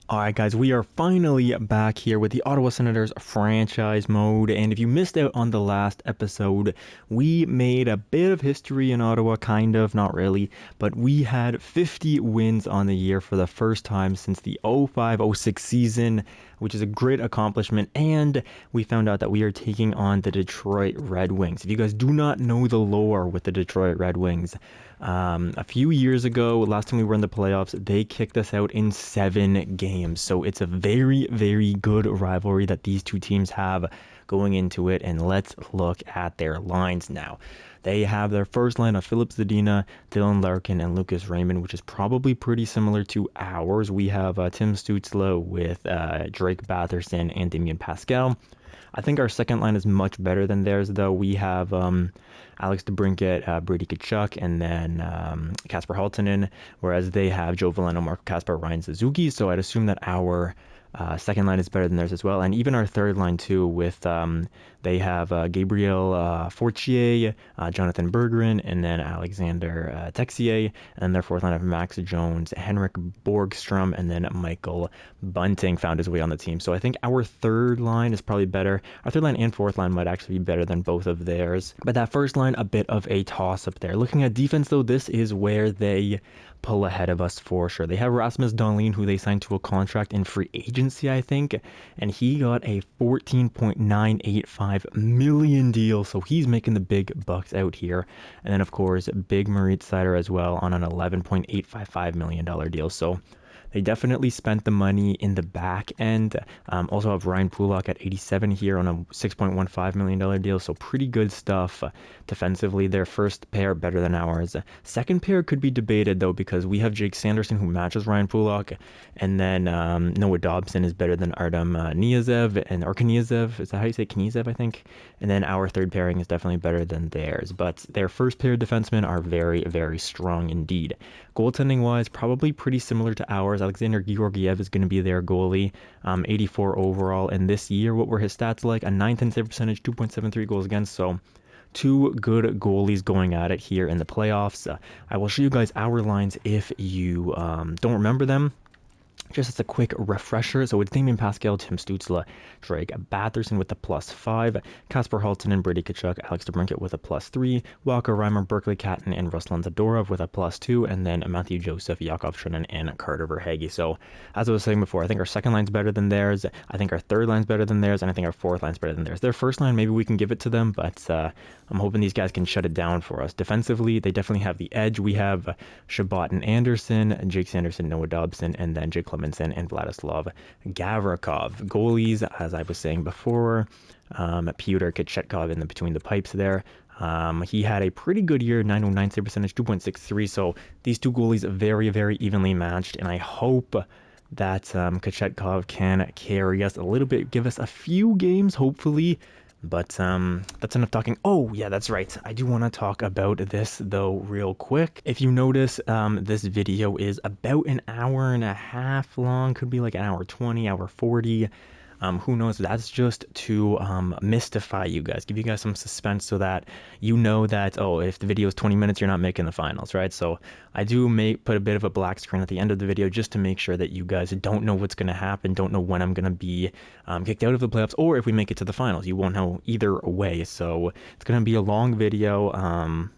Alright guys, we are finally back here with the Ottawa Senators franchise mode, and if you missed out on the last episode, we made a bit of history in Ottawa, kind of, not really, but we had 50 wins on the year for the first time since the 05-06 season, which is a great accomplishment, and we found out that we are taking on the Detroit Red Wings. If you guys do not know the lore with the Detroit Red Wings, a few years ago, last time we were in the playoffs, they kicked us out in 7 games. So it's a very, very good rivalry that these two teams have going into it. And let's look at their lines now. They have their first line of Philip Zadina, Dylan Larkin, and Lucas Raymond, which is probably pretty similar to ours. We have Tim Stützle with Drake Batherson and Damien Pascal. I think our second line is much better than theirs, though. We have Alex DeBrincat, Brady Tkachuk, and then Kasper Halttunen, whereas they have Joe Veleno, Marco Kasper, Ryan Suzuki. So I'd assume that our second line is better than theirs as well. And even our third line, too, with they have Gabriel Fortier, Jonathan Berggren, and then Alexander Texier. And their fourth line of Max Jones, Henrik Borgstrom, and then Michael Bunting found his way on the team. So I think our third line is probably better. Our third line and fourth line might actually be better than both of theirs. But that first line, a bit of a toss-up there. Looking at defense, though, this is where they pull ahead of us for sure. They have Rasmus Dahlin, who they signed to a contract in free agency, I think, and he got a $14.985 million deal, so he's making the big bucks out here. And then, of course, Big Moritz Seider as well on an $11.855 million deal. So they definitely spent the money in the back end. Also have Ryan Pulock at 87 here on a $6.15 million deal. So pretty good stuff defensively. Their first pair better than ours. Second pair could be debated, though, because we have Jake Sanderson, who matches Ryan Pulock. And then Noah Dobson is better than Artem Kniazev, or Kniazev. Is that how you say Kniazev, I think? And then our third pairing is definitely better than theirs. But their first pair defensemen are very, very strong indeed. Goaltending-wise, probably pretty similar to ours. Alexander Georgiev is going to be their goalie, 84 overall. And this year, what were his stats like? A 910 save percentage, 2.73 goals against. So two good goalies going at it here in the playoffs. I will show you guys our lines if you don't remember them. Just as a quick refresher, so it's Damien Pascal, Tim Stützle, Drake Batherson with a +5, Kasper Halttunen, Brady Tkachuk, Alex DeBrincat with a +3, Walker Reimer, Berkeley Catton, and Ruslan Zadorov with a +2, and then Matthew Joseph, Yakov Trenin, and Carter Verhaeghe. So, as I was saying before, I think our second line's better than theirs, I think our third line's better than theirs, and I think our fourth line's better than theirs. Their first line, maybe we can give it to them, but I'm hoping these guys can shut it down for us. Defensively, they definitely have the edge. We have Shabbat and Anderson, Jake Sanderson, Noah Dobson, and then Jake Clemenson and Vladislav Gavrikov. Goalies, as I was saying before, Pyotr Kochetkov in between the pipes there. He had a pretty good year, 909 save percentage, 2.63. So these two goalies very, very evenly matched, and I hope that Kochetkov can carry us a little bit, give us a few games, hopefully. But that's enough talking. Oh, yeah, that's right. I do want to talk about this, though, real quick. If you notice, this video is about an hour and a half long. Could be like an hour 20, hour 40. Who knows? That's just to mystify you guys, give you guys some suspense so that you know that, oh, if the video is 20 minutes, you're not making the finals, right? So I do put a bit of a black screen at the end of the video just to make sure that you guys don't know what's going to happen, don't know when I'm going to be kicked out of the playoffs, or if we make it to the finals. You won't know either way. So it's going to be a long video.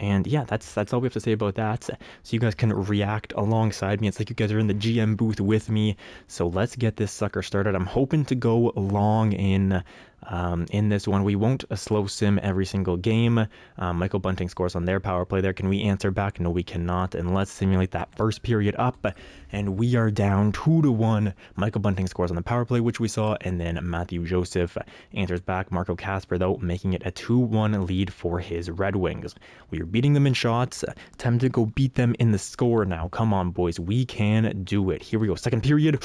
And yeah, that's all we have to say about that. So you guys can react alongside me. It's like you guys are in the GM booth with me. So let's get this sucker started. I'm hoping to go long in this one. We won't slow sim every single game. Michael Bunting scores on their power play there. Can we answer back? No, we cannot. And let's simulate that first period up. And we are down 2-1. Michael Bunting scores on the power play, which we saw. And then Matthew Joseph answers back. Marco Kasper, though, making it a 2-1 lead for his Red Wings. We are beating them in shots. Time to go beat them in the score now. Come on, boys. We can do it. Here we go. Second period.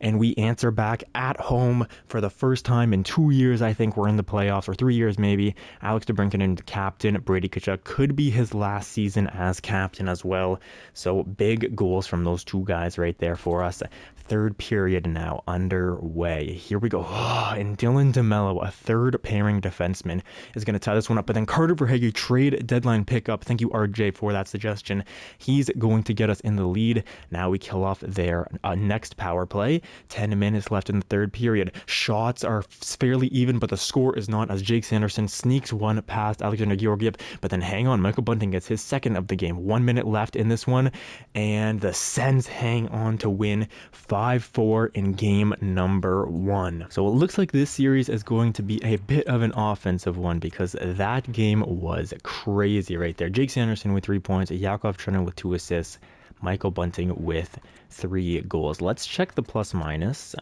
And we answer back at home for the first time in 2 years. I think we're in the playoffs, or 3 years maybe. Alex DeBrincat and captain Brady Tkachuk could be his last season as captain as well. So big goals from those two guys right there for us. Third period now underway. Here we go. Oh, and Dylan DeMello, a third pairing defenseman, is going to tie this one up. But then Carter Verhaeghe, trade deadline pickup. Thank you, RJ, for that suggestion. He's going to get us in the lead. Now we kill off their next power play. 10 minutes left in the third period. Shots are fairly even, but the score is not, as Jake Sanderson sneaks one past Alexander Georgiev. But then hang on, Michael Bunting gets his second of the game. 1 minute left in this one, and the Sens hang on to win 5-4 in game number 1. So it looks like this series is going to be a bit of an offensive one, because that game was crazy right there. Jake Sanderson with 3 points, Yakov Trenin with 2 assists, Michael Bunting with 3 goals. Let's check the plus minus.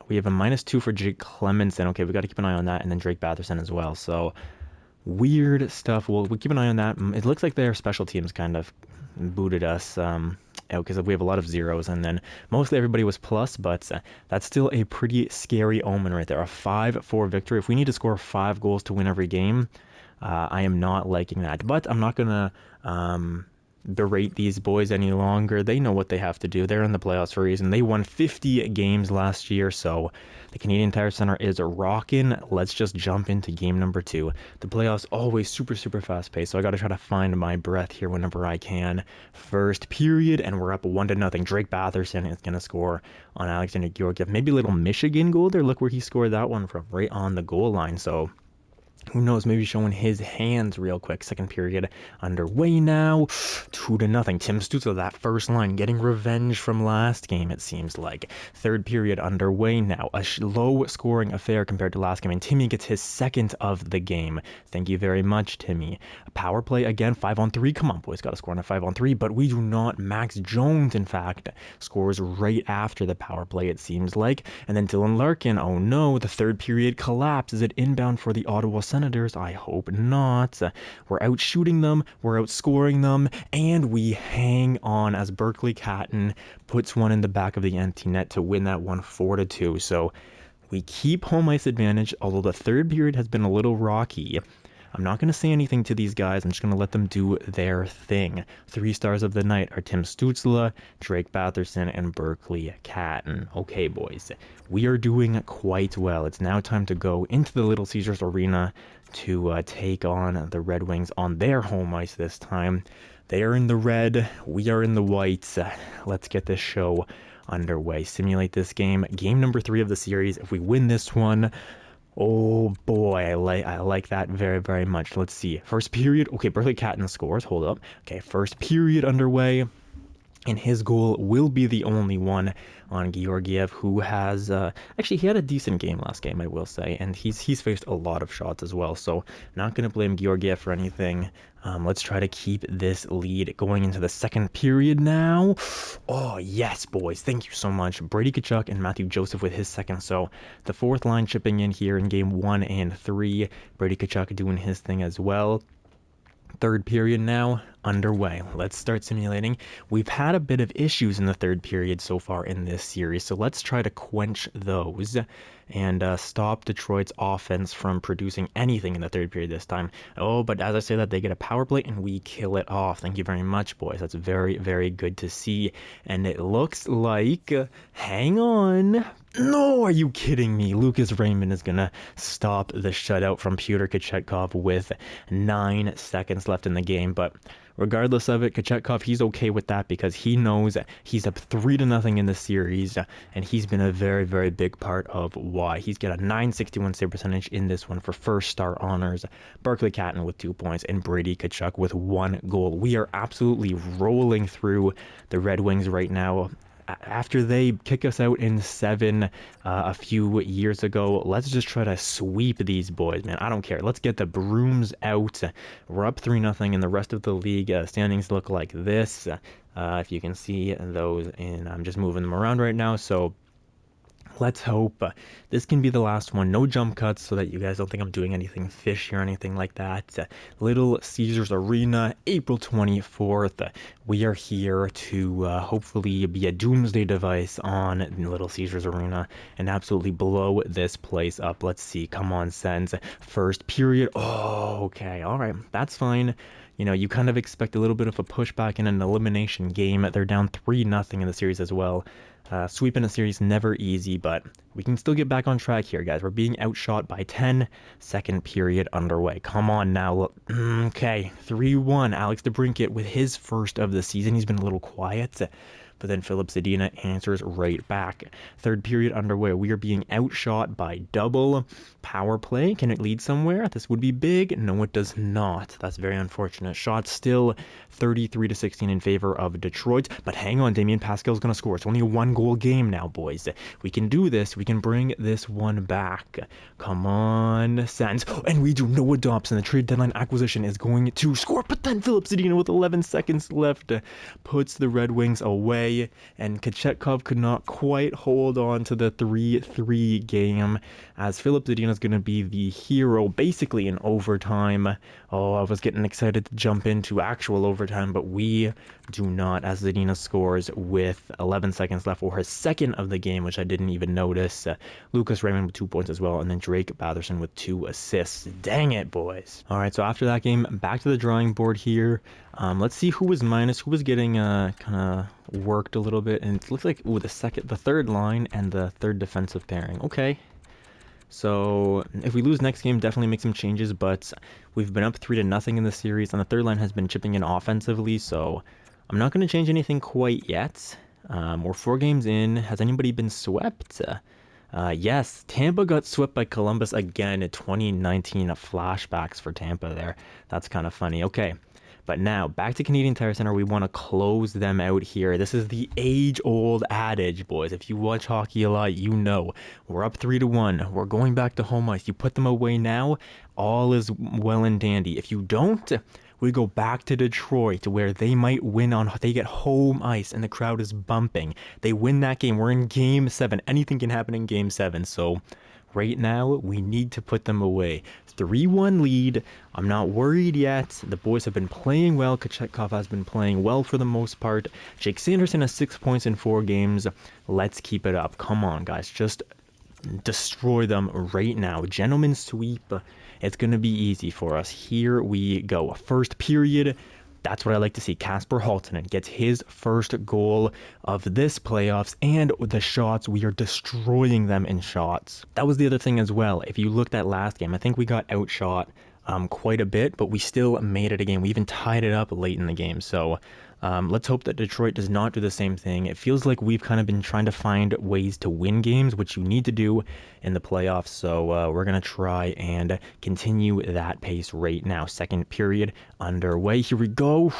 We have a -2 for Jake Clemenson. Okay, we got to keep an eye on that, and then Drake Batherson as well. So weird stuff. We'll keep an eye on that. It looks like their special teams kind of booted us out, because we have a lot of zeros, and then mostly everybody was plus, but that's still a pretty scary omen right there. A 5-4 victory. If we need to score 5 goals to win every game, I am not liking that. But I'm not gonna berate these boys any longer. They know what they have to do. They're in the playoffs for a reason. They won 50 games last year, so the Canadian Tire Center is rocking. Let's just jump into game number 2. The playoffs always super fast paced, so I gotta try to find my breath here whenever I can. First period, and we're up 1-0. Drake Batherson is gonna score on Alexander Georgiev. Maybe a little Michigan goal there. Look where he scored that one from, right on the goal line. So who knows, maybe showing his hands real quick. Second period underway now. 2-0. Tim Stützle, that first line, getting revenge from last game, it seems like. Third period underway now. A low-scoring affair compared to last game, and Timmy gets his second of the game. Thank you very much, Timmy. A power play again, 5-on-3. Come on, boys, got to score on a 5-on-3, but we do not. Max Jones, in fact, scores right after the power play, it seems like. And then Dylan Larkin, oh no, the third period collapse. Is it inbound for the Ottawa Senators? I hope not. We're out shooting them, we're out scoring them, and we hang on as Berkeley Catton puts one in the back of the empty net to win that one 4-2. So we keep home ice advantage, although the third period has been a little rocky. I'm not going to say anything to these guys. I'm just going to let them do their thing. 3 stars of the night are Tim Stützle, Drake Batherson, and Berkeley Catton. Okay, boys, we are doing quite well. It's now time to go into the Little Caesars Arena to take on the Red Wings on their home ice this time. They are in the red. We are in the white. Let's get this show underway. Simulate this game. Game number 3 of the series. If we win this one, oh boy, I like that very much. Let's see. First period. Okay, Berkeley Catton scores. Hold up. Okay, first period underway, and his goal will be the only one on Georgiev, who has actually, he had a decent game last game, I will say, and he's faced a lot of shots as well, so not going to blame Georgiev for anything. Let's try to keep this lead going into the second period now. Oh yes, boys, thank you so much. Brady Tkachuk and Matthew Joseph with his second, so the fourth line chipping in here in game 1 and 3. Brady Tkachuk doing his thing as well. Third period now underway. Let's start simulating. We've had a bit of issues in the third period so far in this series, so let's try to quench those and stop Detroit's offense from producing anything in the third period this time. Oh, but as I say that, they get a power play and we kill it off. Thank you very much, boys. That's very good to see. And it looks like, hang on. No, are you kidding me? Lucas Raymond is going to stop the shutout from Pyotr Kochetkov with 9 seconds left in the game. But regardless of it, Kochetkov, he's okay with that because he knows he's up 3-0 in the series, and he's been a very big part of why. He's got a .961 save percentage in this one for first star honors. Berkeley Catton with 2 points and Brady Tkachuk with 1 goal. We are absolutely rolling through the Red Wings right now. After they kick us out in 7 a few years ago, let's just try to sweep these boys, man. I don't care. Let's get the brooms out. We're up 3-0, and the rest of the league standings look like this. If you can see those, and I'm just moving them around right now, so let's hope this can be the last one. No jump cuts so that you guys don't think I'm doing anything fishy or anything like that. Little Caesars Arena, April 24th. We are here to hopefully be a doomsday device on Little Caesars Arena and absolutely blow this place up. Let's see. Come on, Sens. First period. Oh, okay. All right. That's fine. you know, you kind of expect a little bit of a pushback in an elimination game. They're down 3-0 in the series as well. Sweeping a series never easy, but we can still get back on track here, guys. We're being outshot by 10. Second period underway. Come on now. Look. Okay, 3-1. Alex DeBrincat with his first of the season. He's been a little quiet, but then Filip Zadina answers right back. Third period underway. We are being outshot by double. Power play. Can it lead somewhere? This would be big. No, it does not. That's very unfortunate. Shot still 33-16 in favor of Detroit. But hang on, Damien Pascal's going to score. It's only a 1-goal game now, boys. We can do this. We can bring this one back. Come on, Sens. And we do. Noah Dobson, the trade deadline acquisition, is going to score. But then Filip Zadina with 11 seconds left puts the Red Wings away. And Kochetkov could not quite hold on to the 3-3 game, as Filip Zadina is going to be the hero basically in overtime. Oh, I was getting excited to jump into actual overtime, but we do not, as Zadina scores with 11 seconds left for his second of the game, which I didn't even notice. Lucas Raymond with 2 points as well, and then Drake Batherson with 2 assists. Dang it, boys. All right, so after that game, back to the drawing board here. Let's see who was minus, who was getting kind of worked a little bit, and it looks like the third line and the third defensive pairing. Okay. So if we lose next game, definitely make some changes, but we've been up 3-0 in the series, and the third line has been chipping in offensively, so I'm not going to change anything quite yet. We're 4 games in. Has anybody been swept? Yes, Tampa got swept by Columbus again in 2019. Flashbacks for Tampa there. That's kind of funny. Okay. But now, back to Canadian Tire Center, we want to close them out here. This is the age-old adage, boys. If you watch hockey a lot, you know. We're up 3-1. We're going back to home ice. You put them away now, all is well and dandy. If you don't, we go back to Detroit, where they might win they get home ice and the crowd is bumping. They win that game. We're in Game 7. Anything can happen in Game 7, so right now, we need to put them away. 3-1 lead. I'm not worried yet. The boys have been playing well. Kochetkov has been playing well for the most part. Jake Sanderson has 6 points in 4 games. Let's keep it up. Come on, guys. Just destroy them right now. Gentlemen sweep. It's going to be easy for us. Here we go. First period. That's what I like to see. Kasper Halttunen gets his first goal of this playoffs, and the shots, we are destroying them in shots. That was the other thing as well. If you looked at last game, I think we got outshot quite a bit, but we still made it a game. We even tied it up late in the game. So let's hope that Detroit does not do the same thing. It feels like we've kind of been trying to find ways to win games, which you need to do in the playoffs. So we're going to try and continue that pace right now. Second period underway. Here we go.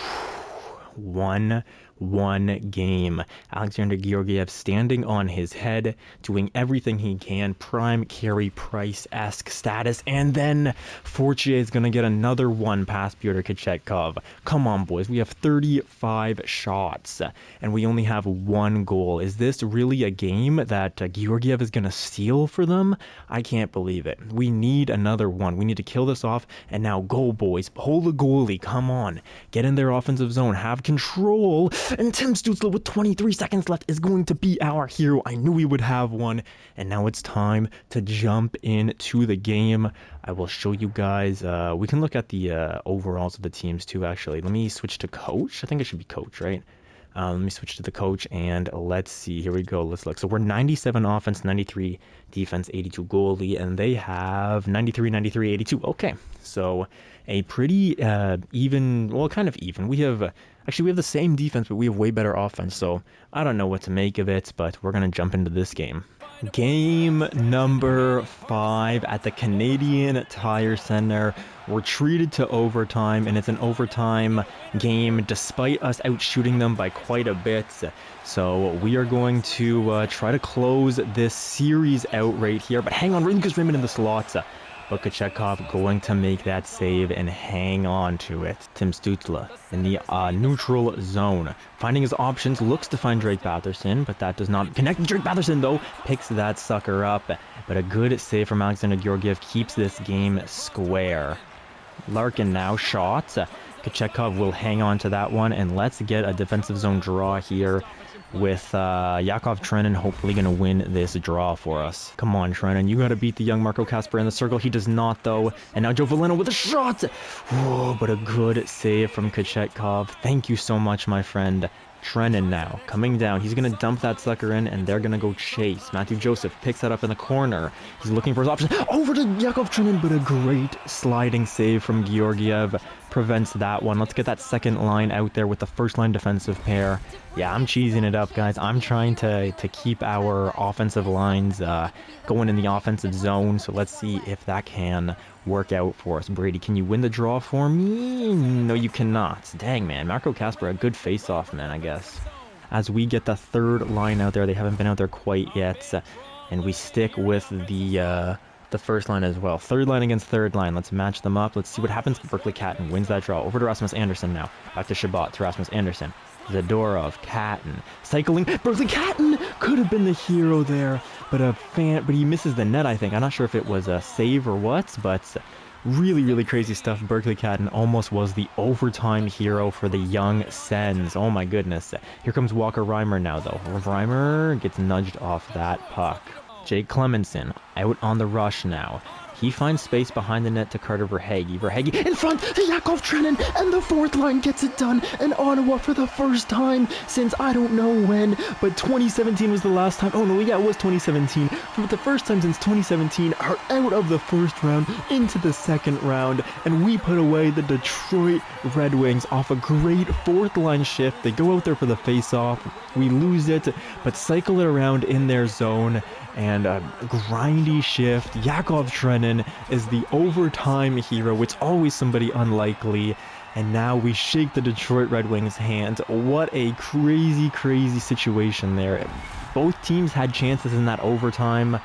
1-1 game. Alexander Georgiev standing on his head, doing everything he can. Prime Carey Price-esque status. And then Fortier is going to get another one past Pyotr Kochetkov. Come on, boys. We have 35 shots, and we only have 1 goal. Is this really a game that Georgiev is going to steal for them? I can't believe it. We need another one. We need to kill this off, and now go, boys. Hold the goalie. Come on. Get in their offensive zone. Have control. And Tim Stützle with 23 seconds left is going to be our hero. I knew we would have one. And now it's time to jump into the game. I will show you guys. We can look at the overalls of the teams too, actually. Let me switch to coach. I think it should be coach, right? Let me switch to the coach, and let's see. Here we go. Let's look. So we're 97 offense, 93 defense, 82 goalie, and they have 93, 93, 82. Okay, so a pretty even, well, kind of even. We have actually we have the same defense, but we have way better offense. So I don't know what to make of it, but we're gonna jump into this game. Game number 5 at the Canadian Tire Center. We're treated to overtime, and it's an overtime game despite us outshooting them by quite a bit. So we are going to try to close this series out right here. But hang on, Lucas Raymond in the slots. But Kochetkov going to make that save and hang on to it. Tim Stützle in the neutral zone. Finding his options, looks to find Drake Batherson, but that does not connect. Drake Batherson, though, picks that sucker up. But a good save from Alexander Georgiev keeps this game square. Larkin now shot. Kochetkov will hang on to that one, and let's get a defensive zone draw here. with Yakov Trenin hopefully going to win this draw for us. Come on, Trenin, you got to beat the young Marco Kasper in the circle. He does not, though. And now Joe Veleno with a shot. Whoa, but a good save from Kochetkov. Thank you so much, my friend. Trenin now coming down. He's going to dump that sucker in, and they're going to go chase. Matthew Joseph picks that up in the corner. He's looking for his option. Over to Yakov Trenin, but a great sliding save from Georgiev prevents that one. Let's get that second line out there with the first line defensive pair. Yeah, I'm cheesing it up, guys. I'm trying to keep our offensive lines going in the offensive zone, so let's see if that can work out for us. Brady, can you win the draw for me? No, you cannot. Dang, man. Marco Kasper, a good face-off, man, I guess. As we get the third line out there, they haven't been out there quite yet, and we stick with the first line as well. Third line against third line. Let's match them up. Let's see what happens. Berkeley Catton wins that draw. Over to Rasmus Anderson now. Back to Shabbat, to Rasmus Anderson. Zadorov, Catton, cycling. Berkeley Catton could have been the hero there, but he misses the net, I think. I'm not sure if it was a save or what, but really, really crazy stuff. Berkeley Catton almost was the overtime hero for the young Sens. Oh my goodness. Here comes Walker Reimer now, though. Reimer gets nudged off that puck. Jake Clemenson out on the rush now. He finds space behind the net to Carter Verhaeghe. Verhaeghe in front to Yakov Trenin, and the fourth line gets it done. And Ottawa, for the first time since I don't know when, but 2017 was the last time. Oh no, yeah, it was 2017. For the first time since 2017, are out of the first round into the second round, and we put away the Detroit Red Wings off a great fourth line shift. They go out there for the face-off. We lose it, but cycle it around in their zone. And a grindy shift. Yakov Trenin is the overtime hero. It's always somebody unlikely. And now we shake the Detroit Red Wings' hands. What a crazy, crazy situation there. Both teams had chances in that overtime.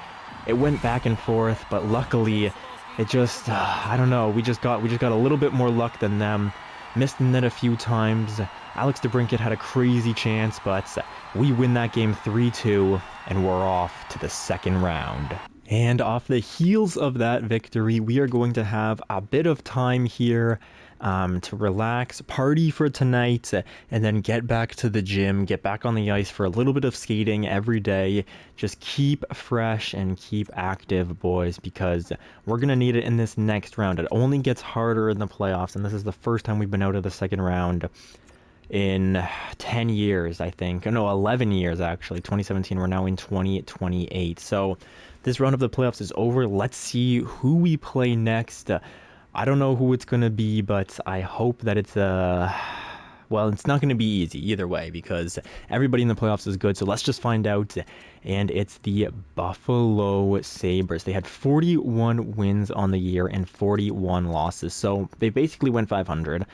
It went back and forth, but luckily, it just, I don't know. We just got a little bit more luck than them. Missed the net a few times. Alex DeBrincat had a crazy chance, but we win that game 3-2, and we're off to the second round. And off the heels of that victory, we are going to have a bit of time here to relax, party for tonight, and then get back to the gym, get back on the ice for a little bit of skating every day. Just keep fresh and keep active, boys, because we're going to need it in this next round. It only gets harder in the playoffs, and this is the first time we've been out of the second round in 10 years, I think. No, 11 years, actually. 2017, we're now in 2028. So this round of the playoffs is over. Let's see who we play next. I don't know who it's going to be, but I hope that it's well, it's not going to be easy either way because everybody in the playoffs is good. So let's just find out. And it's the Buffalo Sabres. They had 41 wins on the year and 41 losses. So they basically went 500.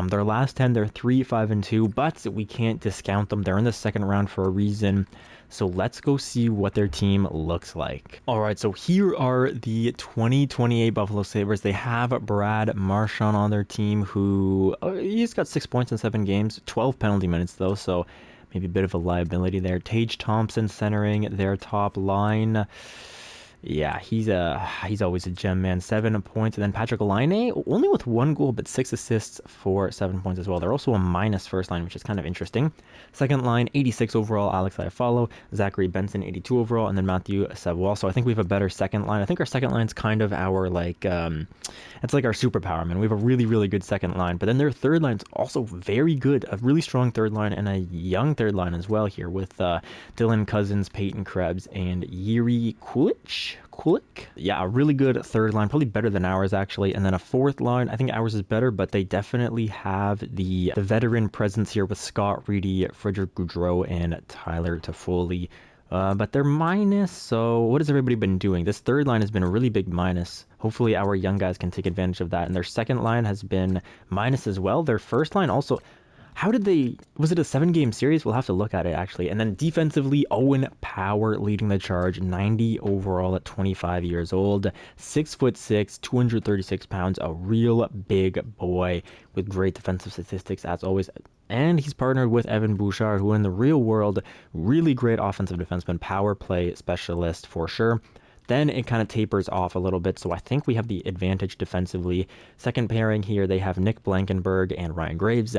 Their last 10, they're 3-5-2, but we can't discount them. They're in the second round for a reason. So let's go see what their team looks like. All right, so here are the 2028 Buffalo Sabres. They have Brad Marchand on their team, who he's got 6 points in 7 games, 12 penalty minutes though, so maybe a bit of a liability there. Tage Thompson centering their top line. Yeah, he's always a gem, man. 7 points. And then Patrick Laine, only with 1 goal, but 6 assists for 7 points as well. They're also a minus first line, which is kind of interesting. Second line, 86 overall, Alex Iafallo. Zachary Benson, 82 overall. And then Matthew Savoie. So I think we have a better second line. I think our second line's kind of our, it's like our superpower, man. We have a really, really good second line. But then their third line's also very good. A really strong third line and a young third line as well here with Dylan Cousins, Peyton Krebs, and Yuri Kulich. Yeah, a really good third line, probably better than ours actually. And then a fourth line, I think ours is better, but they definitely have the veteran presence here with Scott Reedy, Frederick Gaudreau, and Tyler Toffoli. But they're minus, so what has everybody been doing? This third line has been a really big minus. Hopefully our young guys can take advantage of that. And their second line has been minus as well. Their first line also... How did they... Was it a 7-game series? We'll have to look at it, actually. And then defensively, Owen Power leading the charge. 90 overall at 25 years old. 6'6", 236 pounds. A real big boy with great defensive statistics, as always. And he's partnered with Evan Bouchard, who in the real world, really great offensive defenseman. Power play specialist for sure. Then it kind of tapers off a little bit, so I think we have the advantage defensively. Second pairing here, they have Nick Blankenberg and Ryan Graves.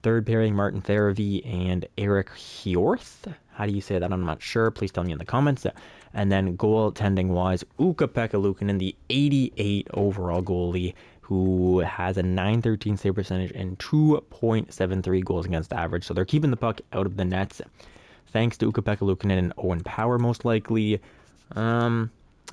Third pairing, Martin Fehervy and Eric Hjorth. How do you say that? I'm not sure. Please tell me in the comments. And then goaltending-wise, Ukko-Pekka Luukkonen, the 88 overall goalie, who has a .913 save percentage and 2.73 goals against average. So they're keeping the puck out of the nets, thanks to Ukko-Pekka Luukkonen and Owen Power, most likely.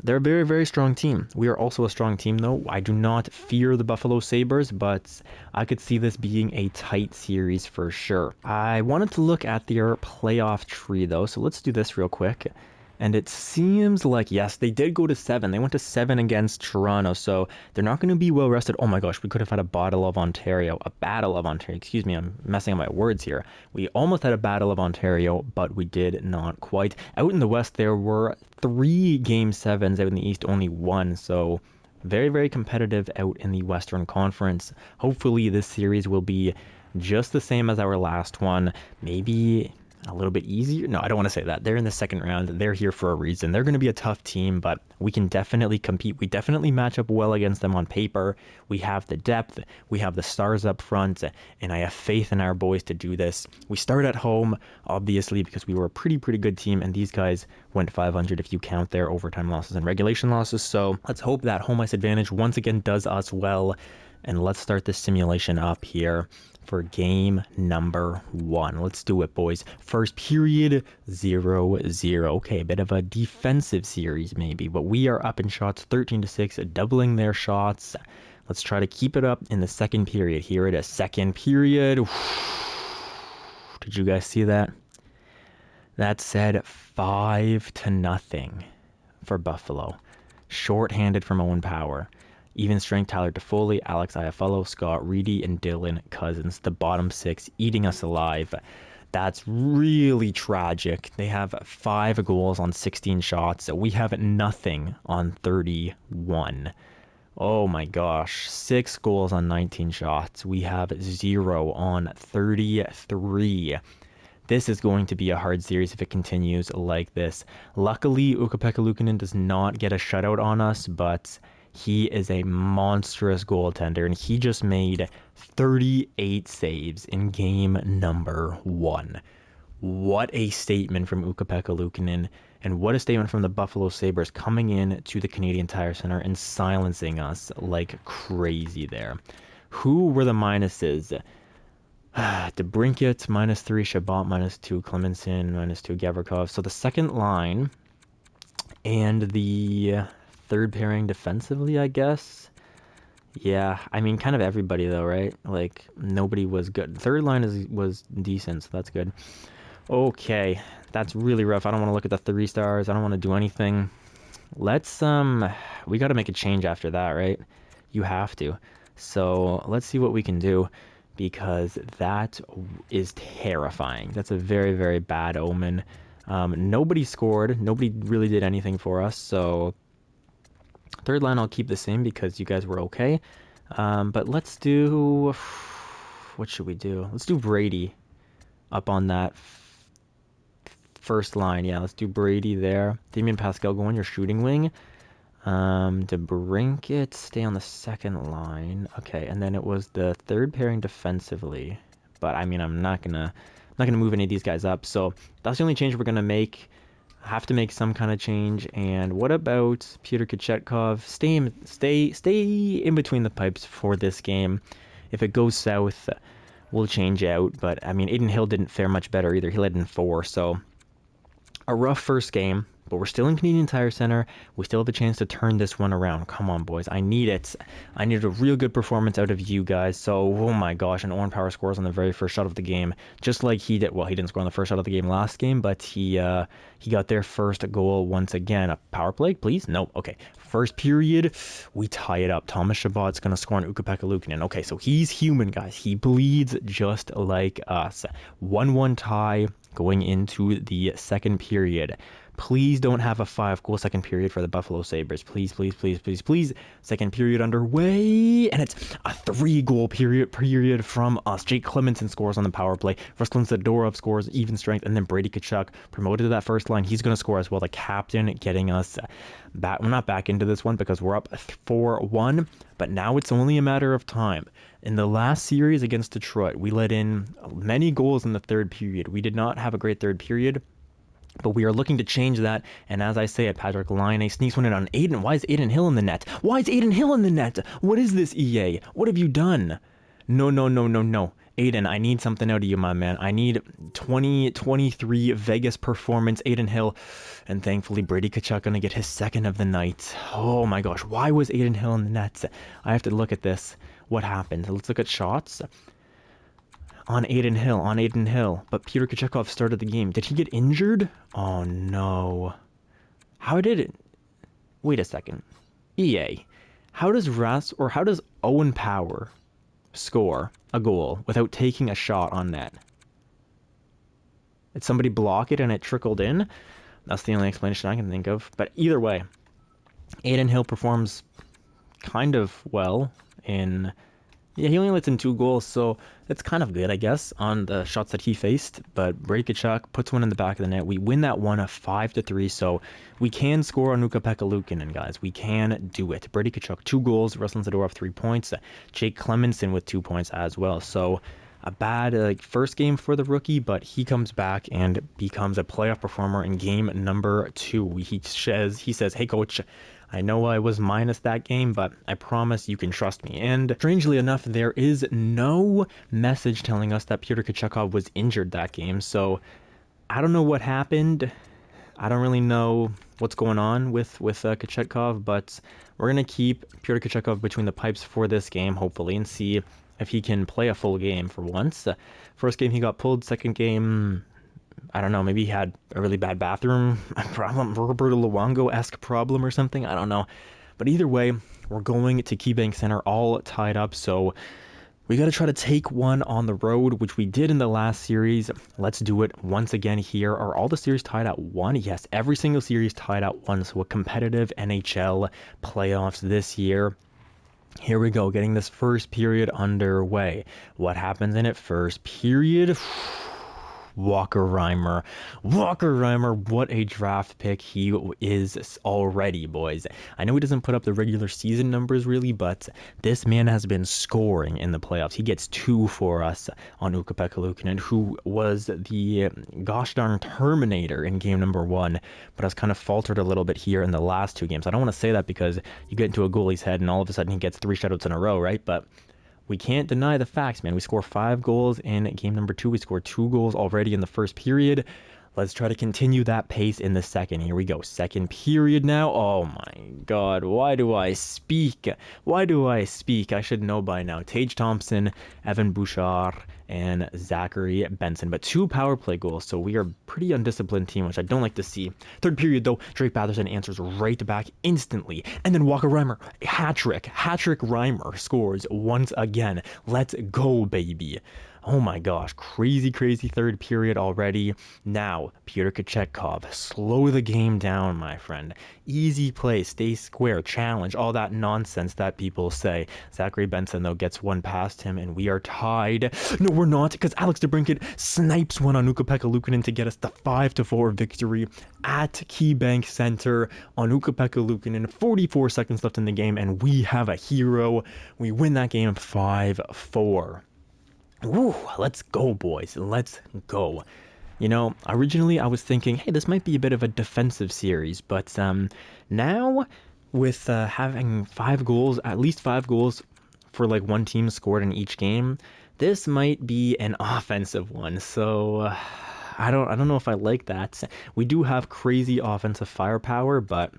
They're a very, very strong team. We are also a strong team, though. I do not fear the Buffalo Sabres, but I could see this being a tight series for sure. I wanted to look at their playoff tree, though, so let's do this real quick. And it seems like, yes, they did go to 7. They went to 7 against Toronto, so they're not going to be well rested. Oh my gosh, we could have had a Battle of Ontario. Excuse me, I'm messing up my words here. We almost had a Battle of Ontario, but we did not quite. Out in the West, there were 3 Game 7s. Out in the East, only 1. So very, very competitive out in the Western Conference. Hopefully, this series will be just the same as our last one. Maybe a little bit easier. No, I don't want to say that. They're in the second round. They're here for a reason. They're going to be a tough team, but we can definitely compete. We definitely match up well against them on paper. We have the depth. We have the stars up front, and I have faith in our boys to do this. We start at home, obviously, because we were a pretty good team, and these guys went 500 if you count their overtime losses and regulation losses. So let's hope that home ice advantage once again does us well, and let's start this simulation up here for game number 1. Let's do it, boys. First period, 0-0. Okay, a bit of a defensive series maybe, but we are up in shots 13-6, doubling their shots. Let's try to keep it up in the second period. Here it is, second period. Did you guys see that? That said 5-0 for Buffalo. Short-handed from Owen Power. Even strength, Tyler Toffoli, Alex Iafallo, Scott Reedy, and Dylan Cousins. The bottom 6 eating us alive. That's really tragic. They have 5 goals on 16 shots. We have nothing on 31. Oh my gosh. 6 goals on 19 shots. We have 0 on 33. This is going to be a hard series if it continues like this. Luckily, Ukko-Pekka Luukkonen does not get a shutout on us, but he is a monstrous goaltender, and he just made 38 saves in game number 1. What a statement from Ukko-Pekka Luukkonen, and what a statement from the Buffalo Sabres coming in to the Canadian Tire Center and silencing us like crazy there. Who were the minuses? DeBrincat, -3, Chabot, -2, Clemenson, -2, Gavrikov. So the second line and the third pairing defensively, I guess. Yeah, I mean, kind of everybody though, right? Like, nobody was good. Third line was decent, so that's good. Okay, that's really rough. I don't want to look at the 3 stars. I don't want to do anything. Let's, we got to make a change after that, right? You have to. So let's see what we can do, because that is terrifying. That's a very, very bad omen. Nobody scored. Nobody really did anything for us, so third line I'll keep the same because you guys were okay. But let's do... What should we do? Let's do Brady up on that first line. Yeah, let's do Brady there. Damien Pascal, go on your shooting wing. DeBrincat, stay on the second line. Okay, and then it was the third pairing defensively. But, I mean, I'm not gonna move any of these guys up. So that's the only change we're gonna make. Have to make some kind of change. And what about Peter Kochetkov? Stay in between the pipes for this game. If it goes south, we'll change out. But I mean, Aiden Hill didn't fare much better either. He led in 4, so a rough first game. But we're still in Canadian Tire Center. We still have a chance to turn this one around. Come on, boys. I need it. I need a real good performance out of you guys. So, oh my gosh, and Owen Power scores on the very first shot of the game. Just like he did. Well, he didn't score on the first shot of the game last game, but he got their first goal once again. A power play, please? No. Okay. First period, we tie it up. Thomas Chabot's going to score on Ukko-Pekka Luukkonen. Okay, so he's human, guys. He bleeds just like us. 1-1 tie going into the second period. Please don't have a 5-goal second period for the Buffalo Sabres. Please, please, please, please, please. Second period underway. And it's a 3-goal period from us. Jake Clemenson scores on the power play. Ruslan Zadorov scores even strength. And then Brady Tkachuk promoted to that first line. He's going to score as well. The captain getting us back. We're not back into this one because we're up 4-1. But now it's only a matter of time. In the last series against Detroit, we let in many goals in the third period. We did not have a great third period. But we are looking to change that, and as I say it, Patrick Laine sneaks one in on Adin. Why is Adin Hill in the net? Why is Adin Hill in the net? What is this, EA? What have you done? No, no, no, no, no. Adin, I need something out of you, my man. I need 2023 Vegas performance, Adin Hill. And thankfully, Brady Tkachuk going to get his second of the night. Oh my gosh, why was Adin Hill in the net? I have to look at this. What happened? Let's look at shots. On Adin Hill. But Peter Kochetkov started the game. Did he get injured? Oh, no. How did it... Wait a second. EA. How does Owen Power score a goal without taking a shot on net? Did somebody block it and it trickled in? That's the only explanation I can think of. But either way, Adin Hill performs kind of well in... Yeah, he only lets in 2 goals, so that's kind of good, I guess, on the shots that he faced. But Brady Tkachuk puts one in the back of the net. We win that one 5-3, so we can score on Ukko-Pekka Luukkonen, guys. We can do it. Brady Tkachuk, 2 goals. Ruslan Zadorov, 3 points. Jake Clemenson with 2 points as well. So a bad first game for the rookie, but he comes back and becomes a playoff performer in game number 2. He says, hey, coach, I know I was minus that game, but I promise you can trust me. And strangely enough, there is no message telling us that Peter Kochetkov was injured that game. So I don't know what happened. I don't really know what's going on with Kochetkov, but we're going to keep Peter Kochetkov between the pipes for this game, hopefully, and see if he can play a full game for once. First game he got pulled. Second game, I don't know, maybe he had a really bad bathroom problem, Roberto Luongo-esque problem or something, I don't know. But either way, we're going to KeyBank Center all tied up, so we got to try to take one on the road, which we did in the last series. Let's do it once again here. Are all the series tied at 1? Yes, every single series tied at 1, so a competitive NHL playoffs this year. Here we go, getting this first period underway. What happens in it? First period... Walker Reimer, what a draft pick he is already, boys. I know he doesn't put up the regular season numbers really, but this man has been scoring in the playoffs. He gets 2 for us on Ukko-Pekka Luukkonen, who was the gosh darn Terminator in game number 1, but has kind of faltered a little bit here in the last 2 games. I don't want to say that because you get into a goalie's head and all of a sudden he gets 3 shutouts in a row, right? But we can't deny the facts, man. We score 5 goals in game number 2. We scored 2 goals already in the first period. Let's try to continue that pace in the second. Here we go. Second period now. Oh my God. Why do I speak? I should know by now. Tage Thompson, Evan Bouchard, and Zachary Benson. But 2 power play goals, so we are a pretty undisciplined team, which I don't like to see. Third period, though, Drake Batherson answers right back instantly. And then Walker Reimer, hat-trick Reimer scores once again. Let's go, baby. Oh my gosh, crazy third period already. Now, Peter Kochetkov, slow the game down, my friend. Easy play, stay square, challenge, all that nonsense that people say. Zachary Benson, though, gets one past him, and we are tied. No, we're not, because Alex DeBrincat snipes one on Ukko-Pekka Luukkonen to get us the 5-4 victory at KeyBank Center on Ukko-Pekka Luukkonen. 44 seconds left in the game, and we have a hero. We win that game 5-4. Ooh, let's go, boys. Let's go. You know, originally I was thinking, hey, this might be a bit of a defensive series, but now with having 5 goals, at least 5 goals for like one team scored in each game, this might be an offensive one. So I don't know if I like that. We do have crazy offensive firepower, but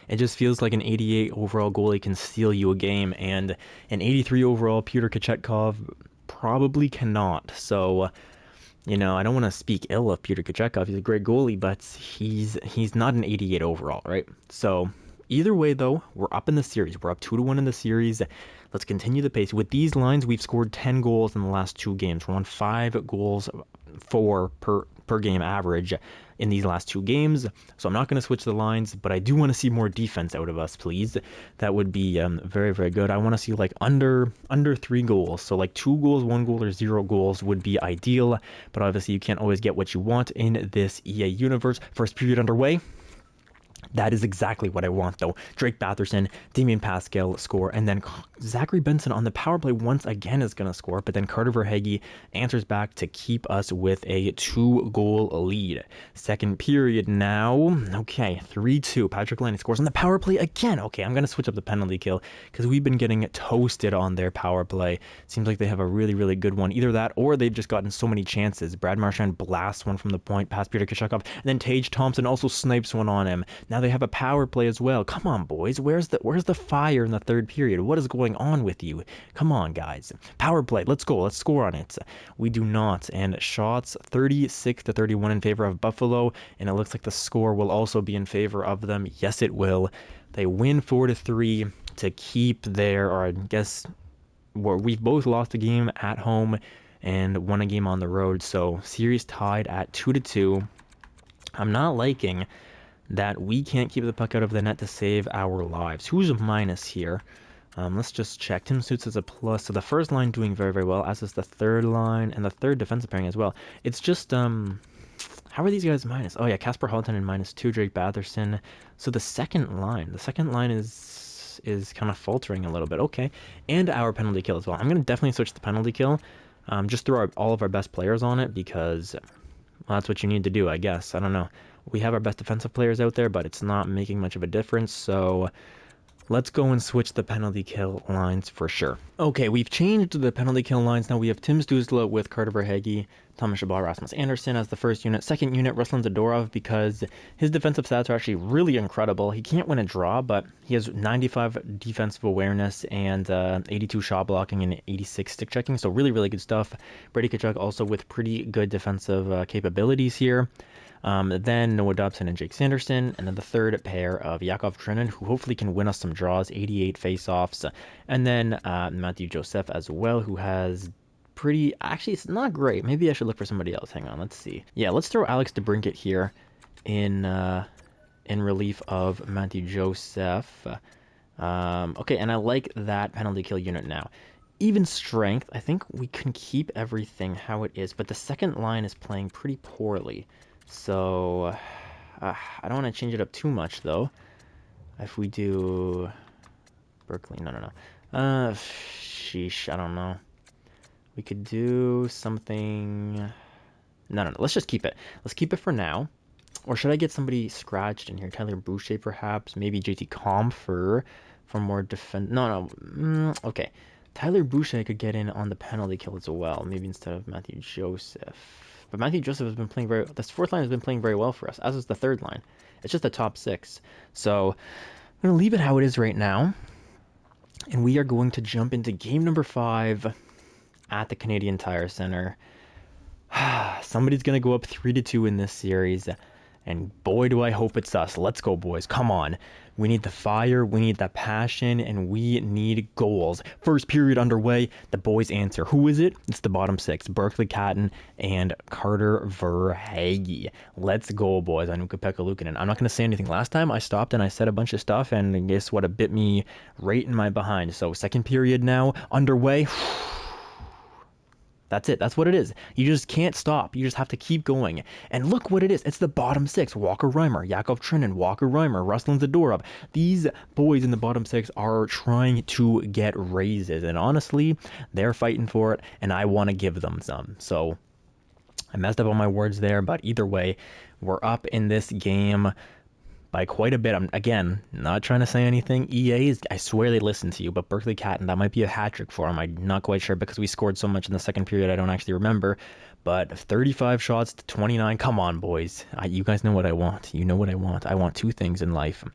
it just feels like an 88 overall goalie can steal you a game, and an 83 overall Peter Kochetkov probably cannot. So, you know, I don't want to speak ill of Peter Kochetkov. He's a great goalie, but he's not an 88 overall, right? So Either way, though, we're up in the series. We're up 2-1 in the series. Let's continue the pace. With these lines, we've scored 10 goals in the last 2 games. We're on 5 goals per game average in these last 2 games. So I'm not going to switch the lines, but I do want to see more defense out of us, please. That would be very, very good. I want to see like under 3 goals. So like 2 goals, 1 goal, or 0 goals would be ideal. But obviously, you can't always get what you want in this EA universe. First period underway. That is exactly what I want, though. Drake Batherson, Damien Pascal score, and then Zachary Benson on the power play once again is going to score, but then Carter Verhaeghe answers back to keep us with a 2-goal lead. Second period now. Okay, 3-2. Patrick Laine scores on the power play again. Okay, I'm going to switch up the penalty kill because we've been getting toasted on their power play. Seems like they have a really, really good one. Either that or they've just gotten so many chances. Brad Marchand blasts one from the point past Peter Kachukov, and then Tage Thompson also snipes one on him. Now they have a power play as well. Come on, boys. Where's the fire in the third period? What is going on with you? Come on, guys. Power play. Let's go. Let's score on it. We do not. And shots 36-31 in favor of Buffalo. And it looks like the score will also be in favor of them. Yes, it will. They win 4-3 to keep their, or I guess, we've both lost a game at home and won a game on the road. So series tied at 2-2. I'm not liking that we can't keep the puck out of the net to save our lives. Who's a minus here? Let's just check. Tim Suits is a plus. So the first line doing very, very well, as is the third line and the third defensive pairing as well. It's just, how are these guys minus? Oh yeah, Casper Halton in -2, Drake Batherson. So the second line is kind of faltering a little bit. Okay, and our penalty kill as well. I'm going to definitely switch the penalty kill. Just throw all of our best players on it because, well, that's what you need to do, I guess. I don't know. We have our best defensive players out there, but it's not making much of a difference, so let's go and switch the penalty kill lines for sure. Okay, we've changed the penalty kill lines. Now we have Tim Stützle with Carter Verhaeghe, Thomas Chabot, Rasmus Andersson as the first unit. Second unit, Ruslan Zadorov, because his defensive stats are actually really incredible. He can't win a draw, but he has 95 defensive awareness and 82 shot blocking and 86 stick checking, so really, really good stuff. Brady Tkachuk also with pretty good defensive capabilities here. Then Noah Dobson and Jake Sanderson, and then the third pair of Yakov Trenin, who hopefully can win us some draws, 88 face-offs, and then Matthew Joseph as well, who has pretty, actually it's not great. Maybe I should look for somebody else. Hang on, let's see. Yeah, let's throw Alex DeBrincat here in relief of Matthew Joseph. Okay, and I like that penalty kill unit now. Even strength, I think we can keep everything how it is, but the second line is playing pretty poorly. So, I don't want to change it up too much, though. If we do Berkeley, no. Sheesh, I don't know. We could do something. No. Let's just keep it. Let's keep it for now. Or should I get somebody scratched in here? Tyler Boucher, perhaps. Maybe JT Compher for more defense. No. Okay. Tyler Boucher could get in on the penalty kill as well. Maybe instead of Matthew Joseph. But Matthew Joseph has been playing this fourth line has been playing very well for us, as is the third line. It's just the top 6. So I'm going to leave it how it is right now. And we are going to jump into game number 5 at the Canadian Tire Center. Somebody's going to go up 3-2 in this series. And boy, do I hope it's us. Let's go, boys. Come on. We need the fire, we need the passion, and we need goals. First period underway. The boys answer. Who is it? It's the bottom 6. Berkeley Catton and Carter Verhaeghe. Let's go, boys. I'm Ukko-Pekka Luukkonen. I'm not going to say anything. Last time I stopped and I said a bunch of stuff, and guess what? It bit me right in my behind. So second period now underway. That's it. That's what it is. You just can't stop. You just have to keep going. And look what it is. It's the bottom 6. Walker Reimer, Yakov Trenin, Walker Reimer, Ruslan Zadorov. These boys in the bottom 6 are trying to get raises. And honestly, they're fighting for it, and I want to give them some. So I messed up on my words there, but either way, we're up in this game by quite a bit. I'm, again, not trying to say anything. EA, I swear they listen to you, but Berkeley Catton, that might be a hat trick for him. I'm not quite sure because we scored so much in the second period, I don't actually remember. But 35 shots to 29. Come on, boys. You guys know what I want. You know what I want. I want 2 things in life.